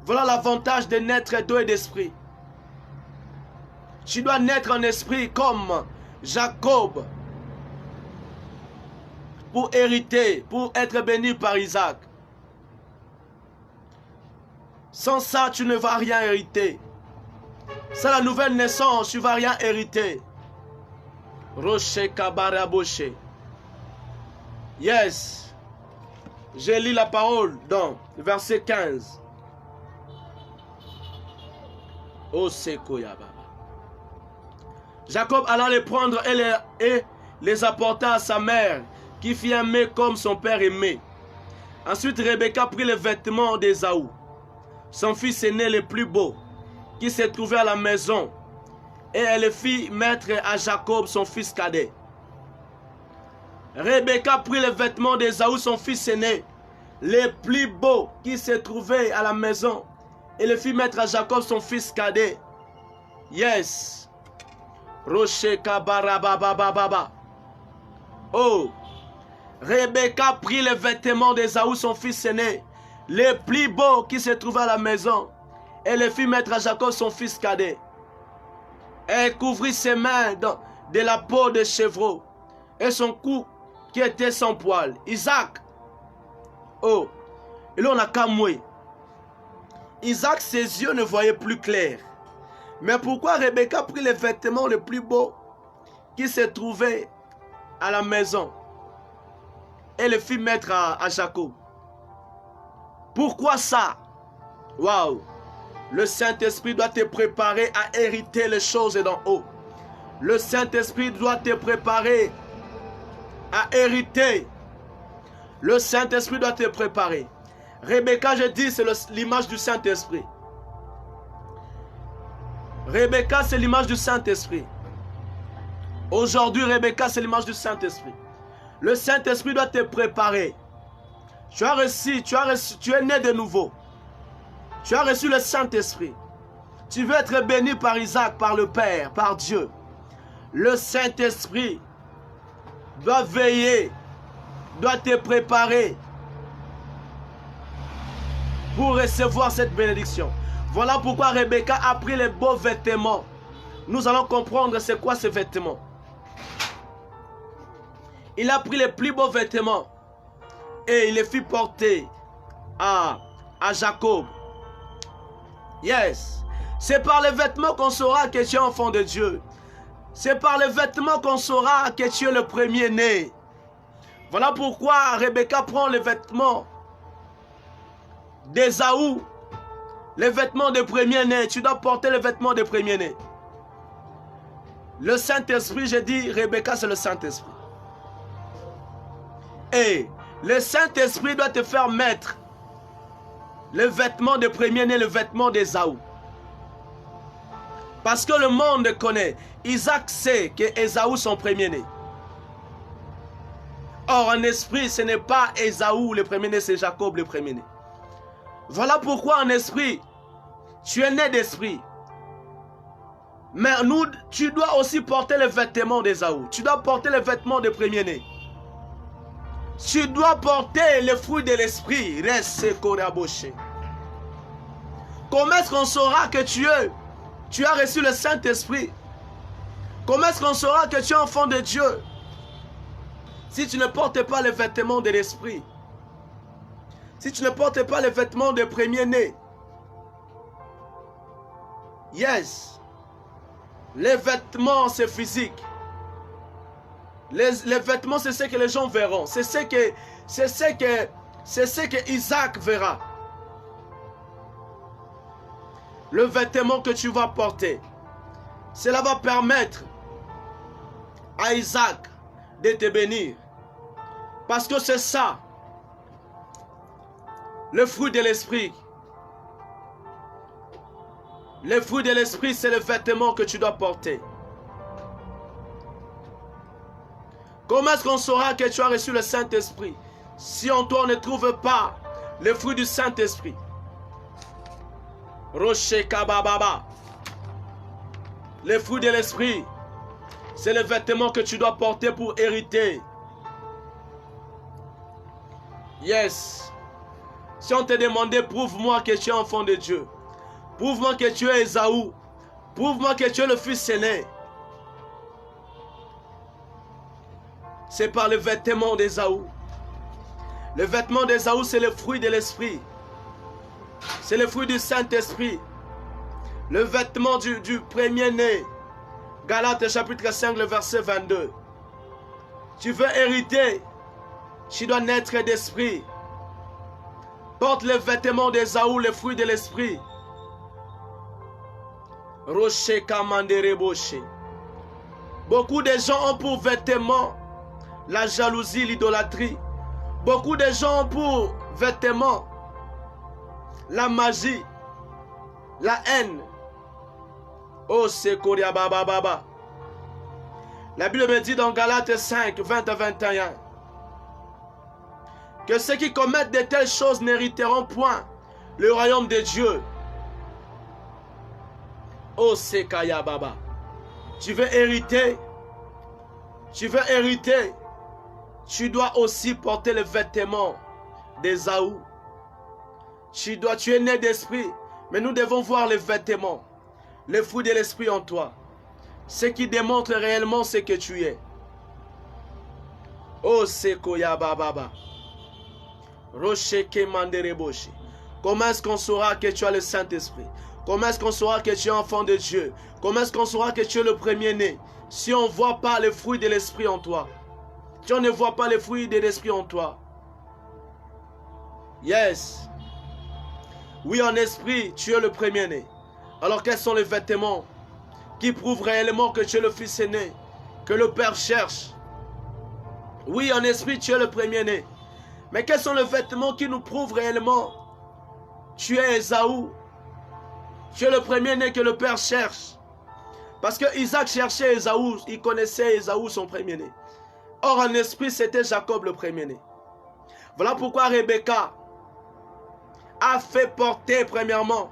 Voilà l'avantage de naître d'eau et d'esprit. Tu dois naître en esprit comme Jacob pour hériter, pour être béni par Isaac. Sans ça, tu ne vas rien hériter. C'est la nouvelle naissance, tu ne vas rien hériter. Rocher Kabaraboshe. Yes. J'ai lu la parole dans verset 15. Oh Sekoyaba. Jacob alla les prendre et les apporta à sa mère, qui fit aimer comme son père aimé. Ensuite, Rebecca prit les vêtements d'Ésaü, son fils aîné le plus beau, qui se trouvait à la maison, et elle le fit mettre à Jacob, son fils cadet. Rebecca prit les vêtements d'Ésaü, son fils aîné, le plus beau, qui se trouvait à la maison, et le fit mettre à Jacob, son fils cadet. Yes. Rocher Kabarabababa. Oh. Rebecca prit les vêtements d'Ésaü, son fils aîné, le plus beau qui se trouvait à la maison, et le fit mettre à Jacob, son fils cadet. Elle couvrit ses mains de la peau de chevreau, et son cou qui était sans poil. Isaac. Oh. Et là on a camoué. Isaac, ses yeux ne voyaient plus clair. Mais pourquoi Rebecca prit les vêtements les plus beaux qui se trouvaient à la maison et le fit mettre à Jacob? Pourquoi ça? Waouh! Le Saint-Esprit doit te préparer à hériter les choses d'en haut. Le Saint-Esprit doit te préparer à hériter. Le Saint-Esprit doit te préparer. Rebecca, je dis, c'est l'image du Saint-Esprit. Rebecca, c'est l'image du Saint-Esprit. Aujourd'hui, Rebecca, c'est l'image du Saint-Esprit. Le Saint-Esprit doit te préparer. Tu as reçu, tu es né de nouveau. Tu as reçu le Saint-Esprit. Tu veux être béni par Isaac, par le Père, par Dieu. Le Saint-Esprit doit veiller, doit te préparer pour recevoir cette bénédiction. Voilà pourquoi Rebecca a pris les beaux vêtements. Nous allons comprendre c'est quoi ces vêtements. Il a pris les plus beaux vêtements et il les fit porter à Jacob. Yes. C'est par les vêtements qu'on saura que tu es enfant de Dieu. C'est par les vêtements qu'on saura que tu es le premier-né. Voilà pourquoi Rebecca prend les vêtements d'Ésaü. Les vêtements de premier-né. Tu dois porter les vêtements de premier-né. Le Saint-Esprit, j'ai dit, Rebecca, c'est le Saint-Esprit. Et le Saint-Esprit doit te faire mettre le vêtement de premier-né, le vêtement d'Ésaü. Parce que le monde connaît. Isaac sait que Ésaü son premier-né. Or, en esprit, ce n'est pas Ésaü le premier-né, c'est Jacob le premier-né. Voilà pourquoi en esprit, tu es né d'esprit. Mais tu dois aussi porter les vêtements d'Ésaü. Tu dois porter les vêtements de premier-né. Tu dois porter les fruits de l'esprit. Comment est-ce qu'on saura que tu as reçu le Saint-Esprit? Comment est-ce qu'on saura que tu es enfant de Dieu? Si tu ne portes pas les vêtements de l'esprit. Si tu ne portes pas les vêtements de premier-né. Yes. Les vêtements, c'est physique. Les vêtements, c'est ce que les gens verront. C'est ce que Isaac verra. Le vêtement que tu vas porter, cela va permettre à Isaac de te bénir. Parce que c'est ça, le fruit de l'esprit. Le fruit de l'esprit, c'est le vêtement que tu dois porter. Comment est-ce qu'on saura que tu as reçu le Saint-Esprit si en toi on ne trouve pas le fruit du Saint-Esprit? Rocher Kabababa. Le fruit de l'esprit, c'est le vêtement que tu dois porter pour hériter. Yes. Si on te demandait, prouve-moi que tu es enfant de Dieu. Prouve-moi que tu es Ésaü. Prouve-moi que tu es le fils aîné. C'est par le vêtement d'Ésaü. Le vêtement d'Ésaü, c'est le fruit de l'esprit. C'est le fruit du Saint-Esprit. Le vêtement du premier-né. Galates chapitre 5, le verset 22. Tu veux hériter, tu dois naître d'esprit. Porte le vêtement d'Ésaü, le fruit de l'esprit. Rocher Kamandere Boshe. Beaucoup de gens ont pour vêtement la jalousie, l'idolâtrie. Beaucoup de gens ont pour vêtement la magie, la haine. Oh, c'est Koria Baba Baba. La Bible me dit dans Galates 5, 20 à 21 que ceux qui commettent de telles choses n'hériteront point le royaume de Dieu. Oh, c'est Kaya Baba. Tu veux hériter? Tu veux hériter? Tu dois aussi porter le vêtement d'Ésaü. Tu es né d'esprit, mais nous devons voir les vêtements, les fruits de l'esprit en toi, ce qui démontre réellement ce que tu es. Oh, Sekoya Baba. Rocheke Mandereboshi. Comment est-ce qu'on saura que tu as le Saint-Esprit? Comment est-ce qu'on saura que tu es enfant de Dieu? Comment est-ce qu'on saura que tu es le premier-né? Si on ne voit pas les fruits de l'esprit en toi. Si on ne voit pas les fruits de l'esprit en toi. Yes. Oui, en esprit, tu es le premier-né. Alors quels sont les vêtements qui prouvent réellement que tu es le fils aîné, que le Père cherche? Oui, en esprit, tu es le premier-né. Mais quels sont les vêtements qui nous prouvent réellement que tu es Ésaü? Tu es le premier-né que le Père cherche. Parce que Isaac cherchait Ésaü, il connaissait Ésaü, son premier-né. Or, en esprit, c'était Jacob le premier-né. Voilà pourquoi Rebecca a fait porter premièrement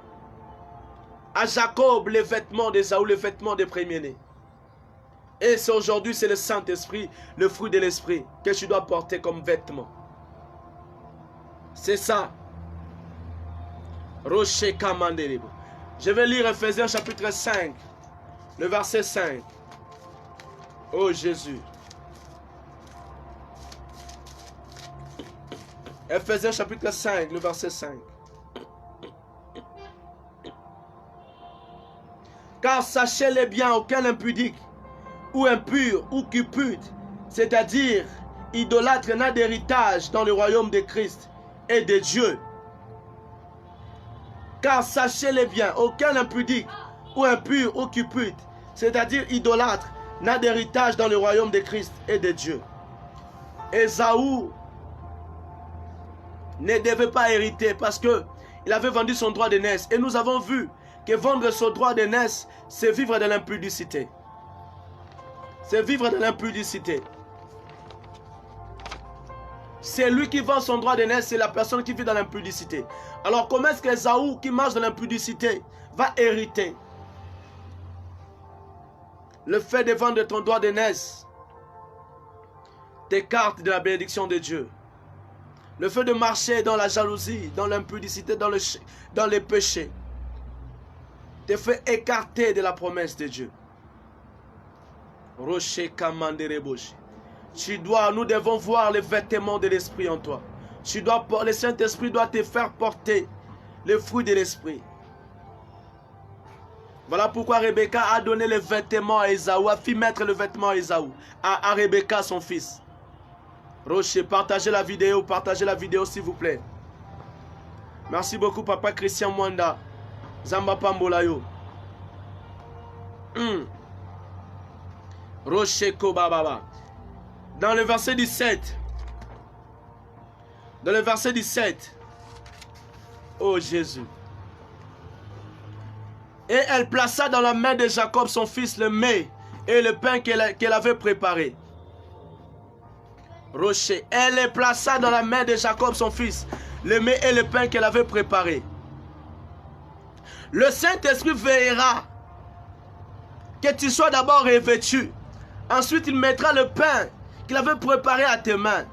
à Jacob les vêtements d'Ésaü, les vêtements des premiers-nés. Et c'est aujourd'hui, c'est le Saint-Esprit, le fruit de l'Esprit que tu dois porter comme vêtement. C'est ça. Rocher Kamanderebo. Je vais lire Ephésiens chapitre 5, le verset 5. Oh Jésus. Ephésiens chapitre 5, le verset 5. Car sachez-le bien, aucun impudique, ou impur, ou cupide, c'est-à-dire idolâtre, n'a d'héritage dans le royaume de Christ et de Dieu. Car sachez-le bien, aucun impudique, ou impur, ou cupide, c'est-à-dire idolâtre, n'a d'héritage dans le royaume de Christ et de Dieu. Ésaü ne devait pas hériter parce qu'il avait vendu son droit d'aînesse. Et nous avons vu que vendre son droit d'aînesse, c'est vivre de l'impudicité. C'est vivre de l'impudicité. C'est lui qui vend son droit d'aînesse, c'est la personne qui vit dans l'impudicité. Alors comment est-ce qu'Ésaü qui marche dans l'impudicité va hériter? Le fait de vendre ton droit d'aînesse t'écarte de la bénédiction de Dieu. Le fait de marcher dans la jalousie, dans l'impudicité, dans les péchés, te fait écarter de la promesse de Dieu. Rocher Kamandereboshi. Nous devons voir les vêtements de l'Esprit en toi. Le Saint-Esprit doit te faire porter les fruits de l'Esprit. Voilà pourquoi Rebecca a donné les vêtements à Ésaü, a fait mettre le vêtement à Ésaü, à Rebecca son fils. Rocher, partagez la vidéo s'il vous plaît. Merci beaucoup Papa Christian Mwanda. Zamba Pambolayo. Rocher Kobababa. Dans le verset 17. Oh Jésus. Et elle plaça dans la main de Jacob son fils le mets et le pain qu'elle avait préparé. Rocher. Elle les plaça dans la main de Jacob son fils le mets et le pain qu'elle avait préparé. Le Saint-Esprit veillera que tu sois d'abord revêtu. Ensuite, il mettra le pain qu'il avait préparé à tes mains.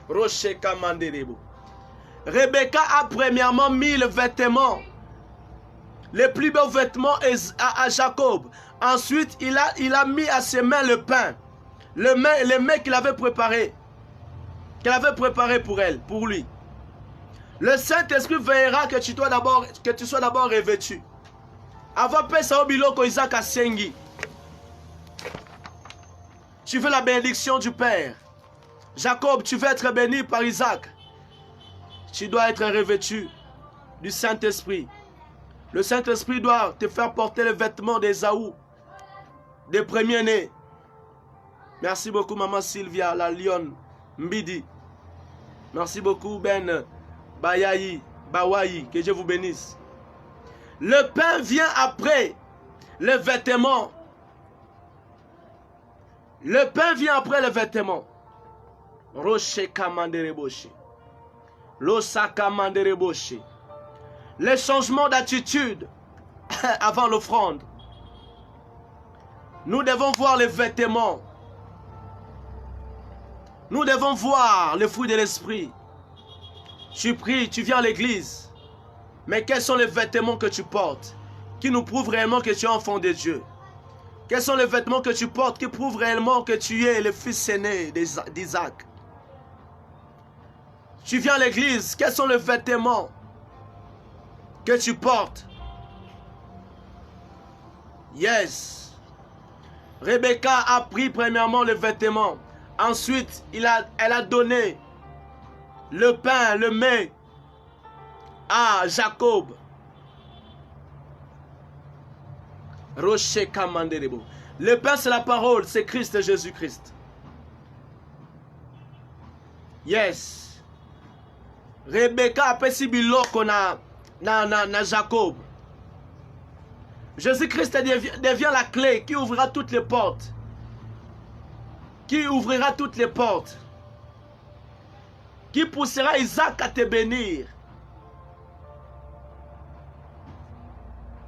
Rocher Kamanderebo. Rebecca a premièrement mis le vêtement, les plus beaux vêtements à Jacob. Ensuite, il a mis à ses mains le pain, le mets qu'il avait préparé. Pour lui. Le Saint-Esprit veillera que tu sois d'abord revêtu. Avant Pesa Obiloko Isaac Asengi. Tu veux la bénédiction du Père. Jacob, tu veux être béni par Isaac. Tu dois être revêtu du Saint-Esprit. Le Saint-Esprit doit te faire porter les vêtements d'Ésaü, des premiers-nés. Merci beaucoup, Maman Sylvia, la lionne Mbidi. Merci beaucoup, Ben Bawayi. Que Dieu vous bénisse. Le pain vient après les vêtements. Le pain vient après les vêtements. Rocher Kamandereboshi. Losa Kamandereboshi. Les changements d'attitude avant l'offrande. Nous devons voir les vêtements. Nous devons voir les fruits de l'esprit. Tu pries, tu viens à l'église. Mais quels sont les vêtements que tu portes qui nous prouvent réellement que tu es enfant de Dieu? Quels sont les vêtements que tu portes qui prouvent réellement que tu es le fils aîné d'Isaac? Tu viens à l'église, quels sont les vêtements que tu portes? Yes. Rebecca a pris premièrement les vêtements. Ensuite, elle a donné le pain, le mets à Jacob. Rocher Kamanderebo. Le pain, c'est la parole, c'est Christ Jésus-Christ. Yes. Rebecca a pesi biloko na Jacob. Jésus-Christ devient la clé qui ouvrira toutes les portes. Qui ouvrira toutes les portes. Qui poussera Isaac à te bénir.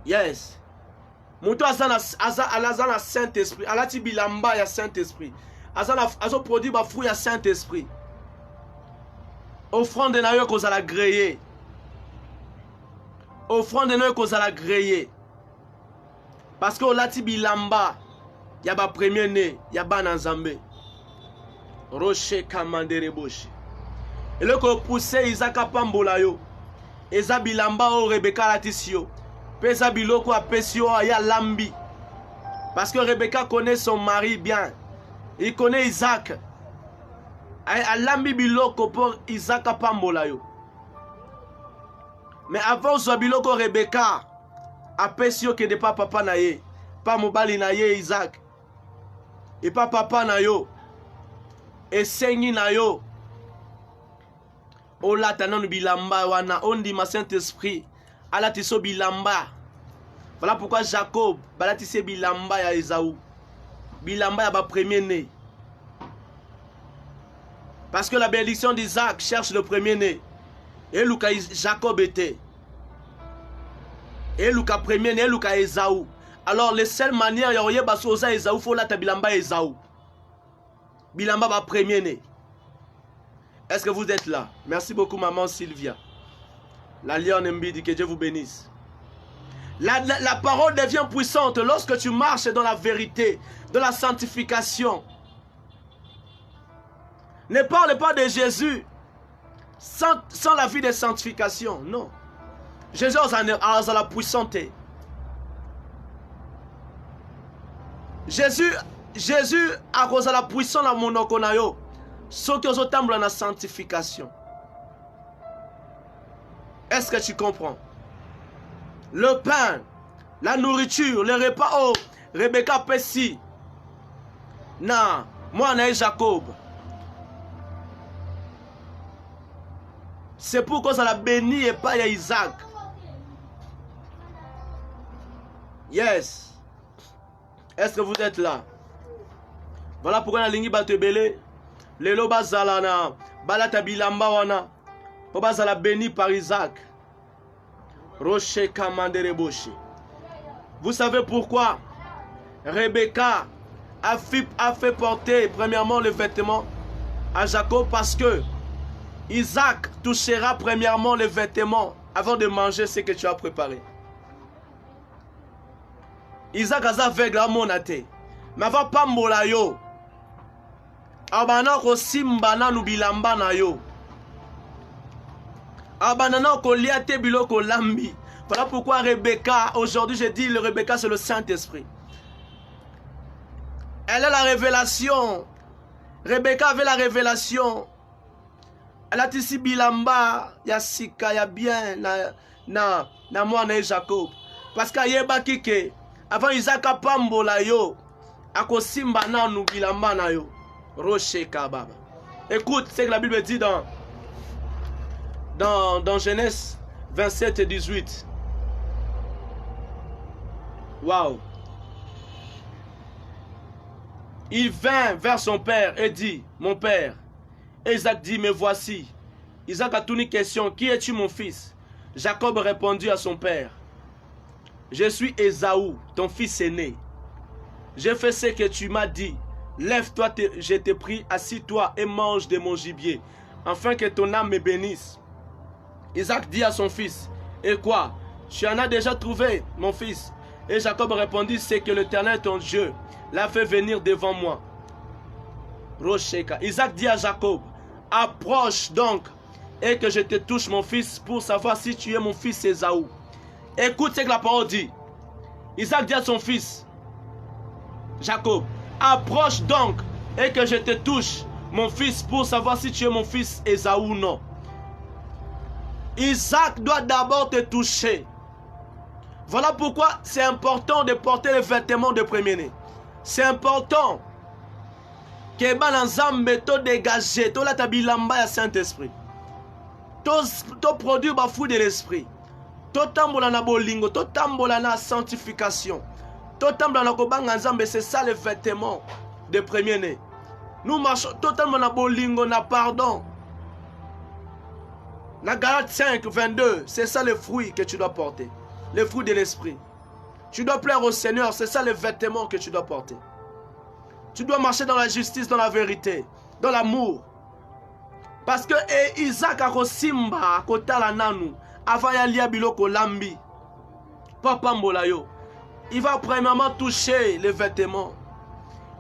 Yes. Mouto azana Saint-Esprit. Alati bilamba ya Saint-Esprit. Azo produit ba fruit ya Saint-Esprit. Offrande na yo kozala greye. Offrande na yo kozala greye. Parce que olati bilamba ya ba premier né, ya ba na Nzambe. Rocher Kamandereboshi. Et le ko poussé Isaac pambola yo. Eza bilamba o Rebecca latisio. Pesa biloko apesio ya lambi. Parce que Rebecca connaît son mari bien. Il connaît Isaac. A lambi biloko pour Isaac pambola yo. Mais avant zo biloko Rebecca apesio que de pas papa na ye, pas mobali na ye Isaac. Et pas papa na yo. Et sengi na yo. Ola tanon bilamba wana ondi ma Saint-Esprit. Alatiso bilamba. Voilà pourquoi Jacob balatise bilamba ya Ésaü. Bilamba ya ba premier né. Parce que la bénédiction d'Isaac cherche le premier-né. Et Lucas Jacob était. Et Lucas premier-né, et Lucas Esaü. Alors, les seules manières, il y a Basoza Esaü, il faut la Bilamba Esaü. Bilamba va premier-né. Est-ce que vous êtes là? Merci beaucoup, maman Sylvia. La lionne Mbidi, que Dieu vous bénisse. La parole devient puissante lorsque tu marches dans la vérité, dans la sanctification. Ne parle pas de Jésus sans la vie de sanctification. Non. Jésus a la puissance. Jésus a la puissance dans mon okonayo. Ce qui est dans la sanctification. Est-ce que tu comprends? Le pain, la nourriture, le repas. Oh, Rebecca Pessi. Non, moi, on Jacob. C'est pourquoi ça l'a béni et pas Isaac. Yes. Est-ce que vous êtes là? Voilà pourquoi la ligne bat te belé. Le loba zalana. Balata bilamba wana. Pourquoi ça l'a béni par Isaac. Rocher Kamandere Boche. Vous savez pourquoi Rebecca a fait porter premièrement le vêtement à Jacob? Parce que Isaac touchera premièrement les vêtements avant de manger ce que tu as préparé. Isaac a aveugle à monate. Mais va pas mbola yo. Abana ko simbana nubilamba na yo. Abana ko liate biloko lambi. Voilà pourquoi Rebecca, aujourd'hui je dis le Rebecca c'est le Saint-Esprit. Elle a la révélation. Rebecca avait la révélation. Elle a ici bilamba, ya sika, ya bien, na moi na Jacob. Parce qu'il y a bakike, avant Isaac a pambola yo, ako simba na nou bilamba na yo, roche kababa. Écoute, c'est que la Bible dit dans Genèse 27 et 18. Waouh. Il vint vers son père et dit, mon père. Isaac dit, me voici. Isaac a tourné une question, qui es-tu mon fils? Jacob répondit à son père, je suis Ésaü, ton fils aîné. J'ai fait ce que tu m'as dit. Lève-toi, je t'ai pris, assis-toi et mange de mon gibier, afin que ton âme me bénisse. Isaac dit à son fils, et quoi? Tu en as déjà trouvé, mon fils? Et Jacob répondit, c'est que l'Éternel ton Dieu l'a fait venir devant moi. Isaac dit à Jacob, approche donc et que je te touche mon fils pour savoir si tu es mon fils Ésaü. Écoute ce que la parole dit. Isaac dit à son fils Jacob, approche donc et que je te touche mon fils pour savoir si tu es mon fils Ésaü ou non. Isaac doit d'abord te toucher. Voilà pourquoi c'est important de porter les vêtements de premier-né. C'est important que bananzambe to dégager to la tabilamba ya Saint-Esprit. To produire ba fruit de l'esprit. To tambola na bolingo, to tambola na sanctification. To tambola na kobanga nzambe, c'est ça le vêtement de premier-né. Nous marchons totalement na bolingo, na pardon. Na Galates 5, 22, c'est ça le fruit que tu dois porter. Le fruit de l'esprit. Tu dois plaire au Seigneur, c'est ça le vêtement que tu dois porter. Tu dois marcher dans la justice, dans la vérité, dans l'amour. Parce que Isaac a simba kotala nanu avant ya lia biloko lambi. Papa mbolayo. Il va premièrement toucher les vêtements.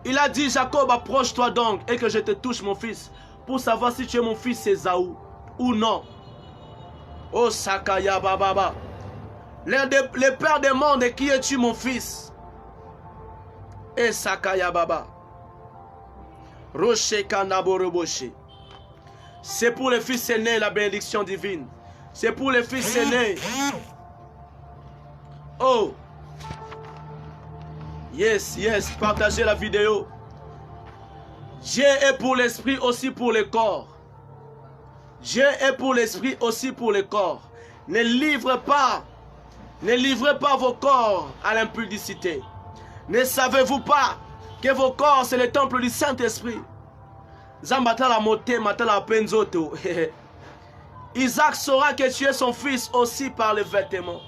Il a dit, Jacob, approche-toi donc et que je te touche mon fils pour savoir si tu es mon fils Ésaü ou non. Oh Sakaya Baba. Le Père demande, qui es-tu mon fils? Et Sakaya Baba. Rocher Kanaboroboche. C'est pour le fils aîné la bénédiction divine. C'est pour le fils aîné. Oh. Yes, yes, partagez la vidéo. Dieu est pour l'esprit, aussi pour le corps. Dieu est pour l'esprit, aussi pour le corps. Ne livrez pas vos corps à l'impudicité. Ne savez-vous pas que vos corps, c'est le temple du Saint-Esprit? Zambata la moté, mata la penzoto. Isaac saura que tu es son fils aussi par les vêtements.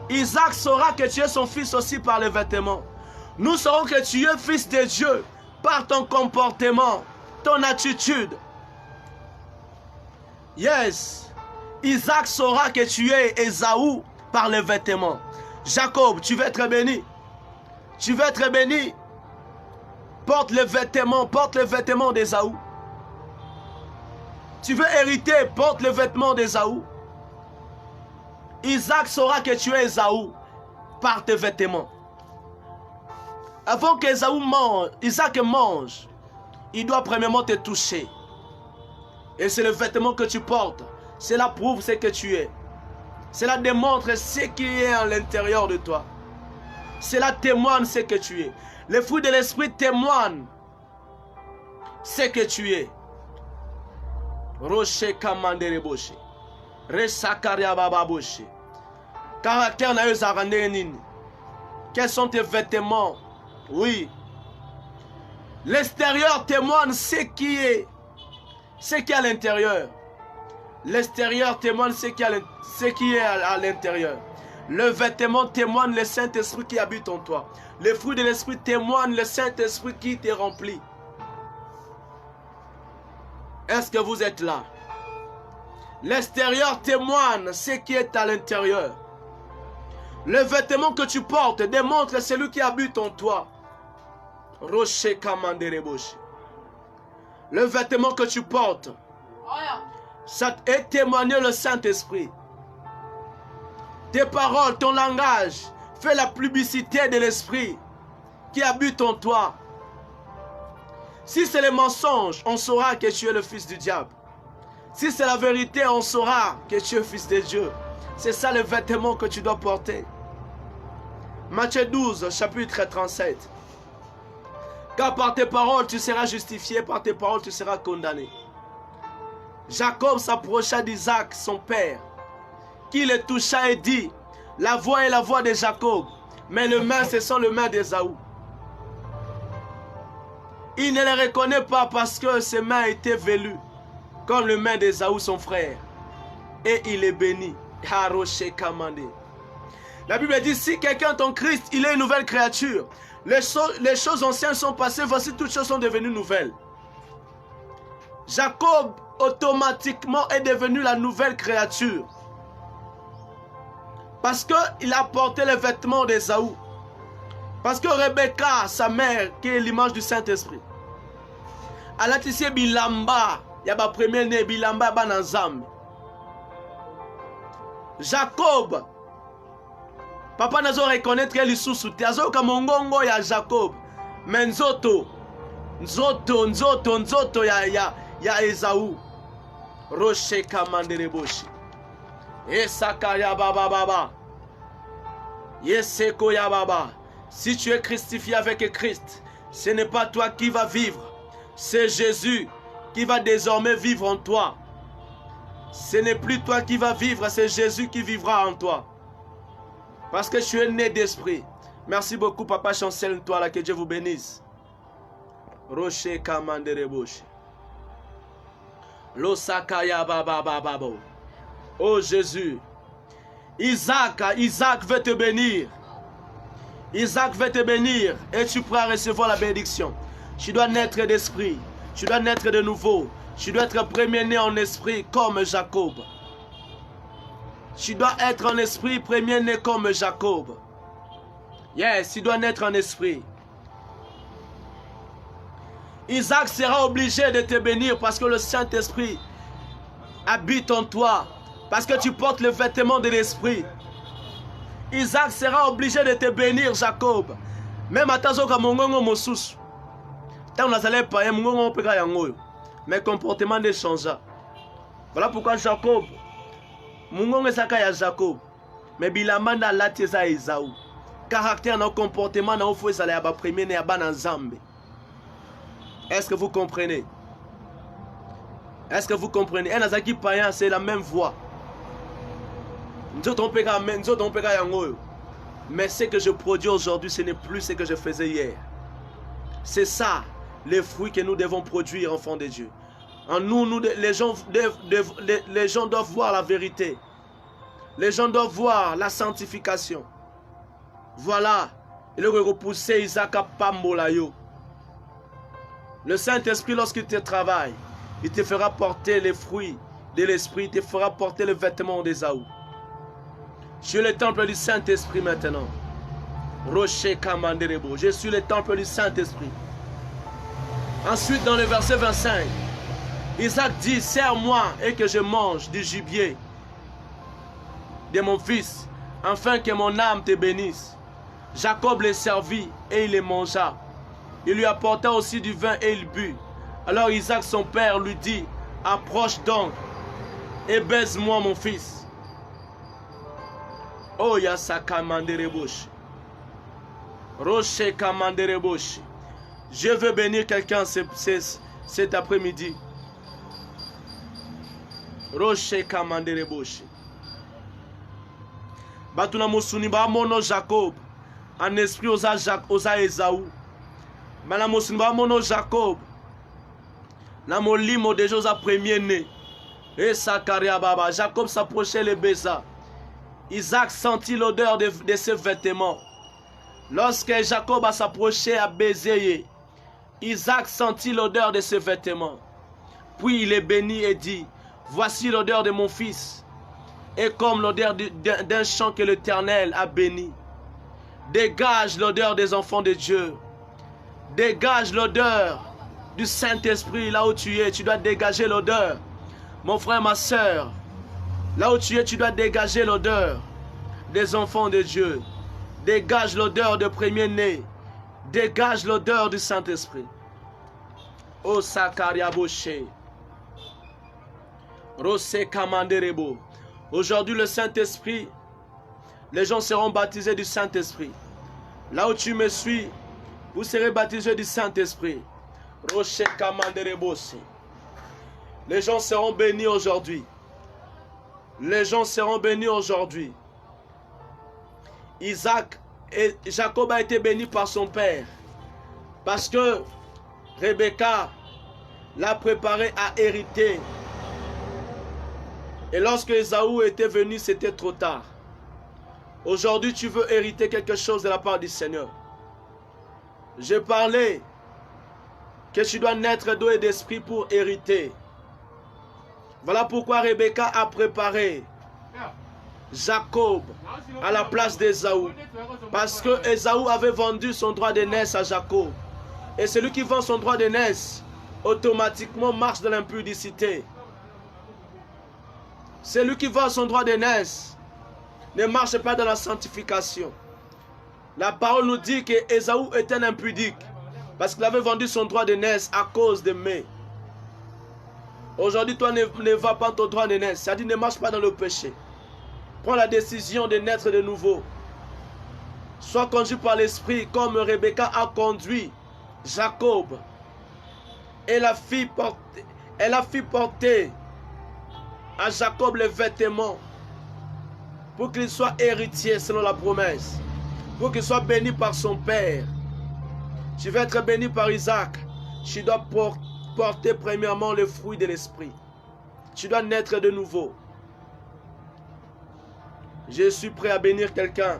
Isaac saura que tu es son fils aussi par les vêtements. Nous saurons que tu es fils de Dieu par ton comportement, ton attitude. Yes. Isaac saura que tu es Ésaü par les vêtements. Jacob, tu vas être béni. Tu vas être béni. Porte les vêtements d'Ésaü. Tu veux hériter, porte les vêtements d'Ésaü. Isaac saura que tu es Ésaü par tes vêtements. Avant qu'Ésaü mange, Isaac mange, il doit premièrement te toucher. Et c'est le vêtement que tu portes. Cela prouve ce que tu es. Cela démontre ce qui est à l'intérieur de toi. Cela témoigne ce que tu es. Les fruits de l'esprit témoignent ce que tu es. Rocher Kamandere Boshe. Resakaria Baba Boshe. Caractère na Zarandénine. Quels sont tes vêtements? Oui. L'extérieur témoigne ce qui est à l'intérieur. L'extérieur témoigne ce qui est à l'intérieur. Le vêtement témoigne le Saint-Esprit qui habite en toi. Les fruits de l'Esprit témoignent le Saint-Esprit qui te remplit. Est-ce que vous êtes là? L'extérieur témoigne ce qui est à l'intérieur. Le vêtement que tu portes démontre celui qui habite en toi. Rocher Kamandere Boshe. Le vêtement que tu portes, ça est témoigné le Saint-Esprit. Tes paroles, ton langage, fait la publicité de l'Esprit qui habite en toi. Si c'est le mensonge, on saura que tu es le fils du diable. Si c'est la vérité, on saura que tu es fils de Dieu. C'est ça le vêtement que tu dois porter. Matthieu 12, chapitre 37. Car par tes paroles, tu seras justifié, par tes paroles, tu seras condamné. Jacob s'approcha d'Isaac, son père, qui le toucha et dit, la voix est la voix de Jacob, mais le main, ce sont les mains d'Ésaü. Il ne les reconnaît pas parce que ses mains étaient velues, comme les mains d'Ésaü, son frère. Et il est béni. La Bible dit, si quelqu'un est en Christ, il est une nouvelle créature. Les choses anciennes sont passées, voici toutes choses sont devenues nouvelles. Jacob, automatiquement, est devenu la nouvelle créature. Parce qu'il a porté les vêtements d'Ésaü. Parce que Rebecca, sa mère, qui est l'image du Saint-Esprit, elle a tissé bilamba. Il y a le premier né, bilamba, banazam. Jacob, papa nazo reconnaître l'issoussou. Azo kamongongo ya Jacob. Mais nzoto ya Ésaü. Rocher Kamandere Boshe. Esaka ya baba baba. Yeseko ya baba. Si tu es christifié avec Christ, ce n'est pas toi qui vas vivre. C'est Jésus qui va désormais vivre en toi. Ce n'est plus toi qui vas vivre, c'est Jésus qui vivra en toi. Parce que tu es né d'esprit. Merci beaucoup, Papa Chancel, toi là, que Dieu vous bénisse. Rocher Kamandere Boshe. Losakaya baba baba. Oh Jésus. Isaac veut te bénir. Isaac veut te bénir et tu pourras recevoir la bénédiction. Tu dois naître d'esprit. Tu dois naître de nouveau. Tu dois être premier-né en esprit comme Jacob. Tu dois être en esprit premier-né comme Jacob. Yes, tu dois naître en esprit. Isaac sera obligé de te bénir parce que le Saint-Esprit habite en toi. Parce que tu portes le vêtement de l'esprit. Isaac sera obligé de te bénir, Jacob. Même à Tazoka Mongongo Mosus. Tant on a pas Mongongo Peka Yango. Mais comportement ne changea. Voilà pourquoi Jacob. Mongongo Saka ya Jacob. Mais Bilamanda Lateza Ésaü. Caractère, non comportement, non faut aller à la première et à la Zambé. Est-ce que vous comprenez? Est-ce que vous comprenez? Un Azaki païen, c'est la même voix. Mais ce que je produis aujourd'hui, ce n'est plus ce que je faisais hier. C'est ça, les fruits que nous devons produire, enfants de Dieu. En nous, les gens doivent voir la vérité. Les gens doivent voir la sanctification. Voilà. Il aurait repoussé Isaac à Pambolayo. Le Saint-Esprit, lorsqu'il te travaille, il te fera porter les fruits de l'Esprit, il te fera porter le vêtement d'Ésaü. Je suis le temple du Saint-Esprit maintenant. Rocher Kamanderebo. Je suis le temple du Saint-Esprit. Ensuite, dans le verset 25, Isaac dit, serre-moi et que je mange du gibier de mon fils, afin que mon âme te bénisse. Jacob les servit et il les mangea. Il lui apporta aussi du vin et il but. Alors Isaac, son père, lui dit, approche donc et baise-moi mon fils. Oh, yassa kamanderebosh. Rocher kamanderebosh. Je veux bénir quelqu'un cet après-midi. Rocher kamanderebosh. Batuna musuni ba mono Jacob. En esprit osa Esaü. Bana musuni ba mono Jacob. Na molimo de Josa premier-né. Et Sakaria Baba. Jacob s'approchait le baisa. Isaac sentit l'odeur de ses vêtements. Lorsque Jacob s'approchait à baiser, Isaac sentit l'odeur de ses vêtements. Puis il les bénit et dit, voici l'odeur de mon fils. Et comme l'odeur d'un champ que l'Éternel a béni. Dégage l'odeur des enfants de Dieu. Dégage l'odeur du Saint-Esprit là où tu es. Tu dois dégager l'odeur. Mon frère, ma soeur, là où tu es, tu dois dégager l'odeur des enfants de Dieu. Dégage l'odeur de premier-né. Dégage l'odeur du Saint-Esprit. Oh Sakaria Boshe. Rose Kamanderebo. Aujourd'hui, le Saint-Esprit, les gens seront baptisés du Saint-Esprit. Là où tu me suis, vous serez baptisés du Saint-Esprit. Roche Kamanderebo. Les gens seront bénis aujourd'hui. Les gens seront bénis aujourd'hui. Jacob a été béni par son père. Parce que Rebecca l'a préparé à hériter. Et lorsque Ésaü était venu, c'était trop tard. Aujourd'hui, tu veux hériter quelque chose de la part du Seigneur. J'ai parlé que tu dois naître d'eau et d'esprit pour hériter. Voilà pourquoi Rebecca a préparé Jacob à la place d'Ésaü. Parce que Ésaü avait vendu son droit d'aînesse à Jacob. Et celui qui vend son droit d'aînesse, automatiquement marche dans l'impudicité. Celui qui vend son droit d'aînesse ne marche pas dans la sanctification. La parole nous dit que Ésaü était un impudique. Parce qu'il avait vendu son droit d'aînesse à cause de mai. Aujourd'hui, toi ne vas pas ton droit d'aînesse. C'est-à-dire ne marche pas dans le péché. Prends la décision de naître de nouveau. Sois conduit par l'esprit comme Rebecca a conduit Jacob. Elle a fait porter à Jacob les vêtements pour qu'il soit héritier selon la promesse. Pour qu'il soit béni par son père. Tu vas être béni par Isaac. Tu dois porter premièrement le fruit de l'esprit. Tu dois naître de nouveau. Je suis prêt à bénir quelqu'un.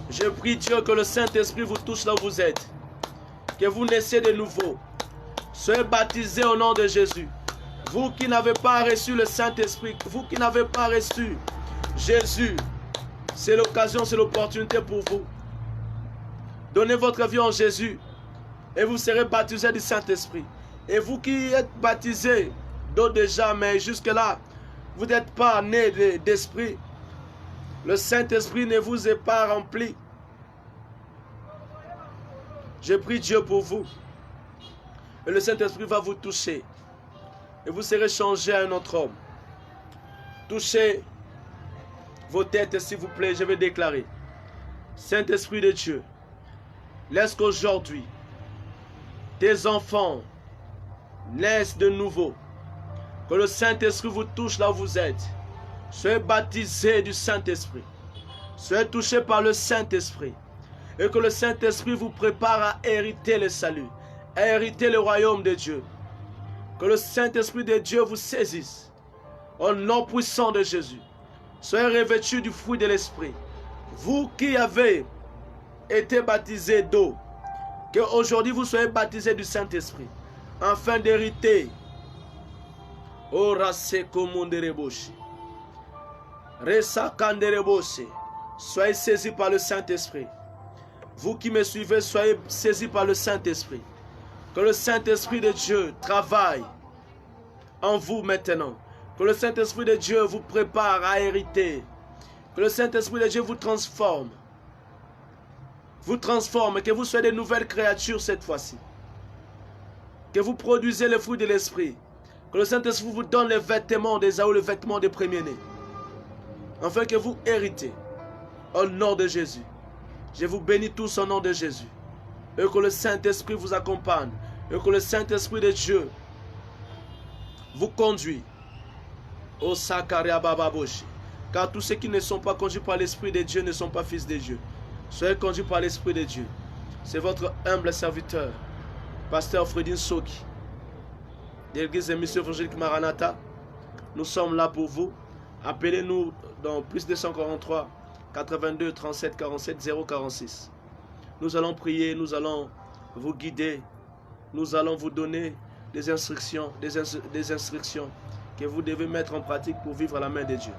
Je prie Dieu que le Saint-Esprit vous touche là où vous êtes. Que vous naissiez de nouveau. Soyez baptisés au nom de Jésus. Vous qui n'avez pas reçu le Saint-Esprit, vous qui n'avez pas reçu Jésus, c'est l'occasion, c'est l'opportunité pour vous. Donnez votre vie en Jésus et vous serez baptisés du Saint-Esprit. Et vous qui êtes baptisés d'eau déjà, mais jusque-là, vous n'êtes pas nés d'esprit. Le Saint-Esprit ne vous est pas rempli. Je prie Dieu pour vous. Et le Saint-Esprit va vous toucher. Et vous serez changé à un autre homme. Touchez vos têtes, s'il vous plaît, je vais déclarer. Saint-Esprit de Dieu, laisse qu'aujourd'hui, tes enfants naissent de nouveau. Que le Saint-Esprit vous touche là où vous êtes. Soyez baptisés du Saint-Esprit. Soyez touchés par le Saint-Esprit. Et que le Saint-Esprit vous prépare à hériter le salut. hériter le royaume de Dieu. Que le Saint-Esprit de Dieu vous saisisse. Au nom puissant de Jésus. Soyez revêtus du fruit de l'Esprit. Vous qui avez été baptisés d'eau, que aujourd'hui vous soyez baptisés du Saint-Esprit, afin d'hériter. Soyez saisis par le Saint-Esprit. Vous qui me suivez, soyez saisis par le Saint-Esprit. Que le Saint-Esprit de Dieu travaille en vous maintenant. Que le Saint-Esprit de Dieu vous prépare à hériter. Que le Saint-Esprit de Dieu vous transforme. Vous transforme, que vous soyez de nouvelles créatures cette fois-ci. Que vous produisez le fruit de l'Esprit. Que le Saint-Esprit vous donne les vêtements d'Ésaü, les vêtements des premiers-nés. Afin que vous héritez. Au nom de Jésus. Je vous bénis tous au nom de Jésus. Et que le Saint-Esprit vous accompagne. Et que le Saint-Esprit de Dieu vous conduit. Au Sakaria Bababoshi. Car tous ceux qui ne sont pas conduits par l'Esprit de Dieu ne sont pas fils de Dieu. Soyez conduits par l'Esprit de Dieu. C'est votre humble serviteur, Pasteur Fredin Soki, de l'Église de Mission Évangélique Maranatha. Nous sommes là pour vous. Appelez-nous dans plus 243 82 37 47 046. Nous allons prier, nous allons vous guider, nous allons vous donner des instructions, des instructions que vous devez mettre en pratique pour vivre à la main de Dieu.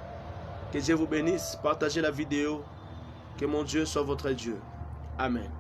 Que Dieu vous bénisse. Partagez la vidéo. Que mon Dieu soit votre Dieu. Amen.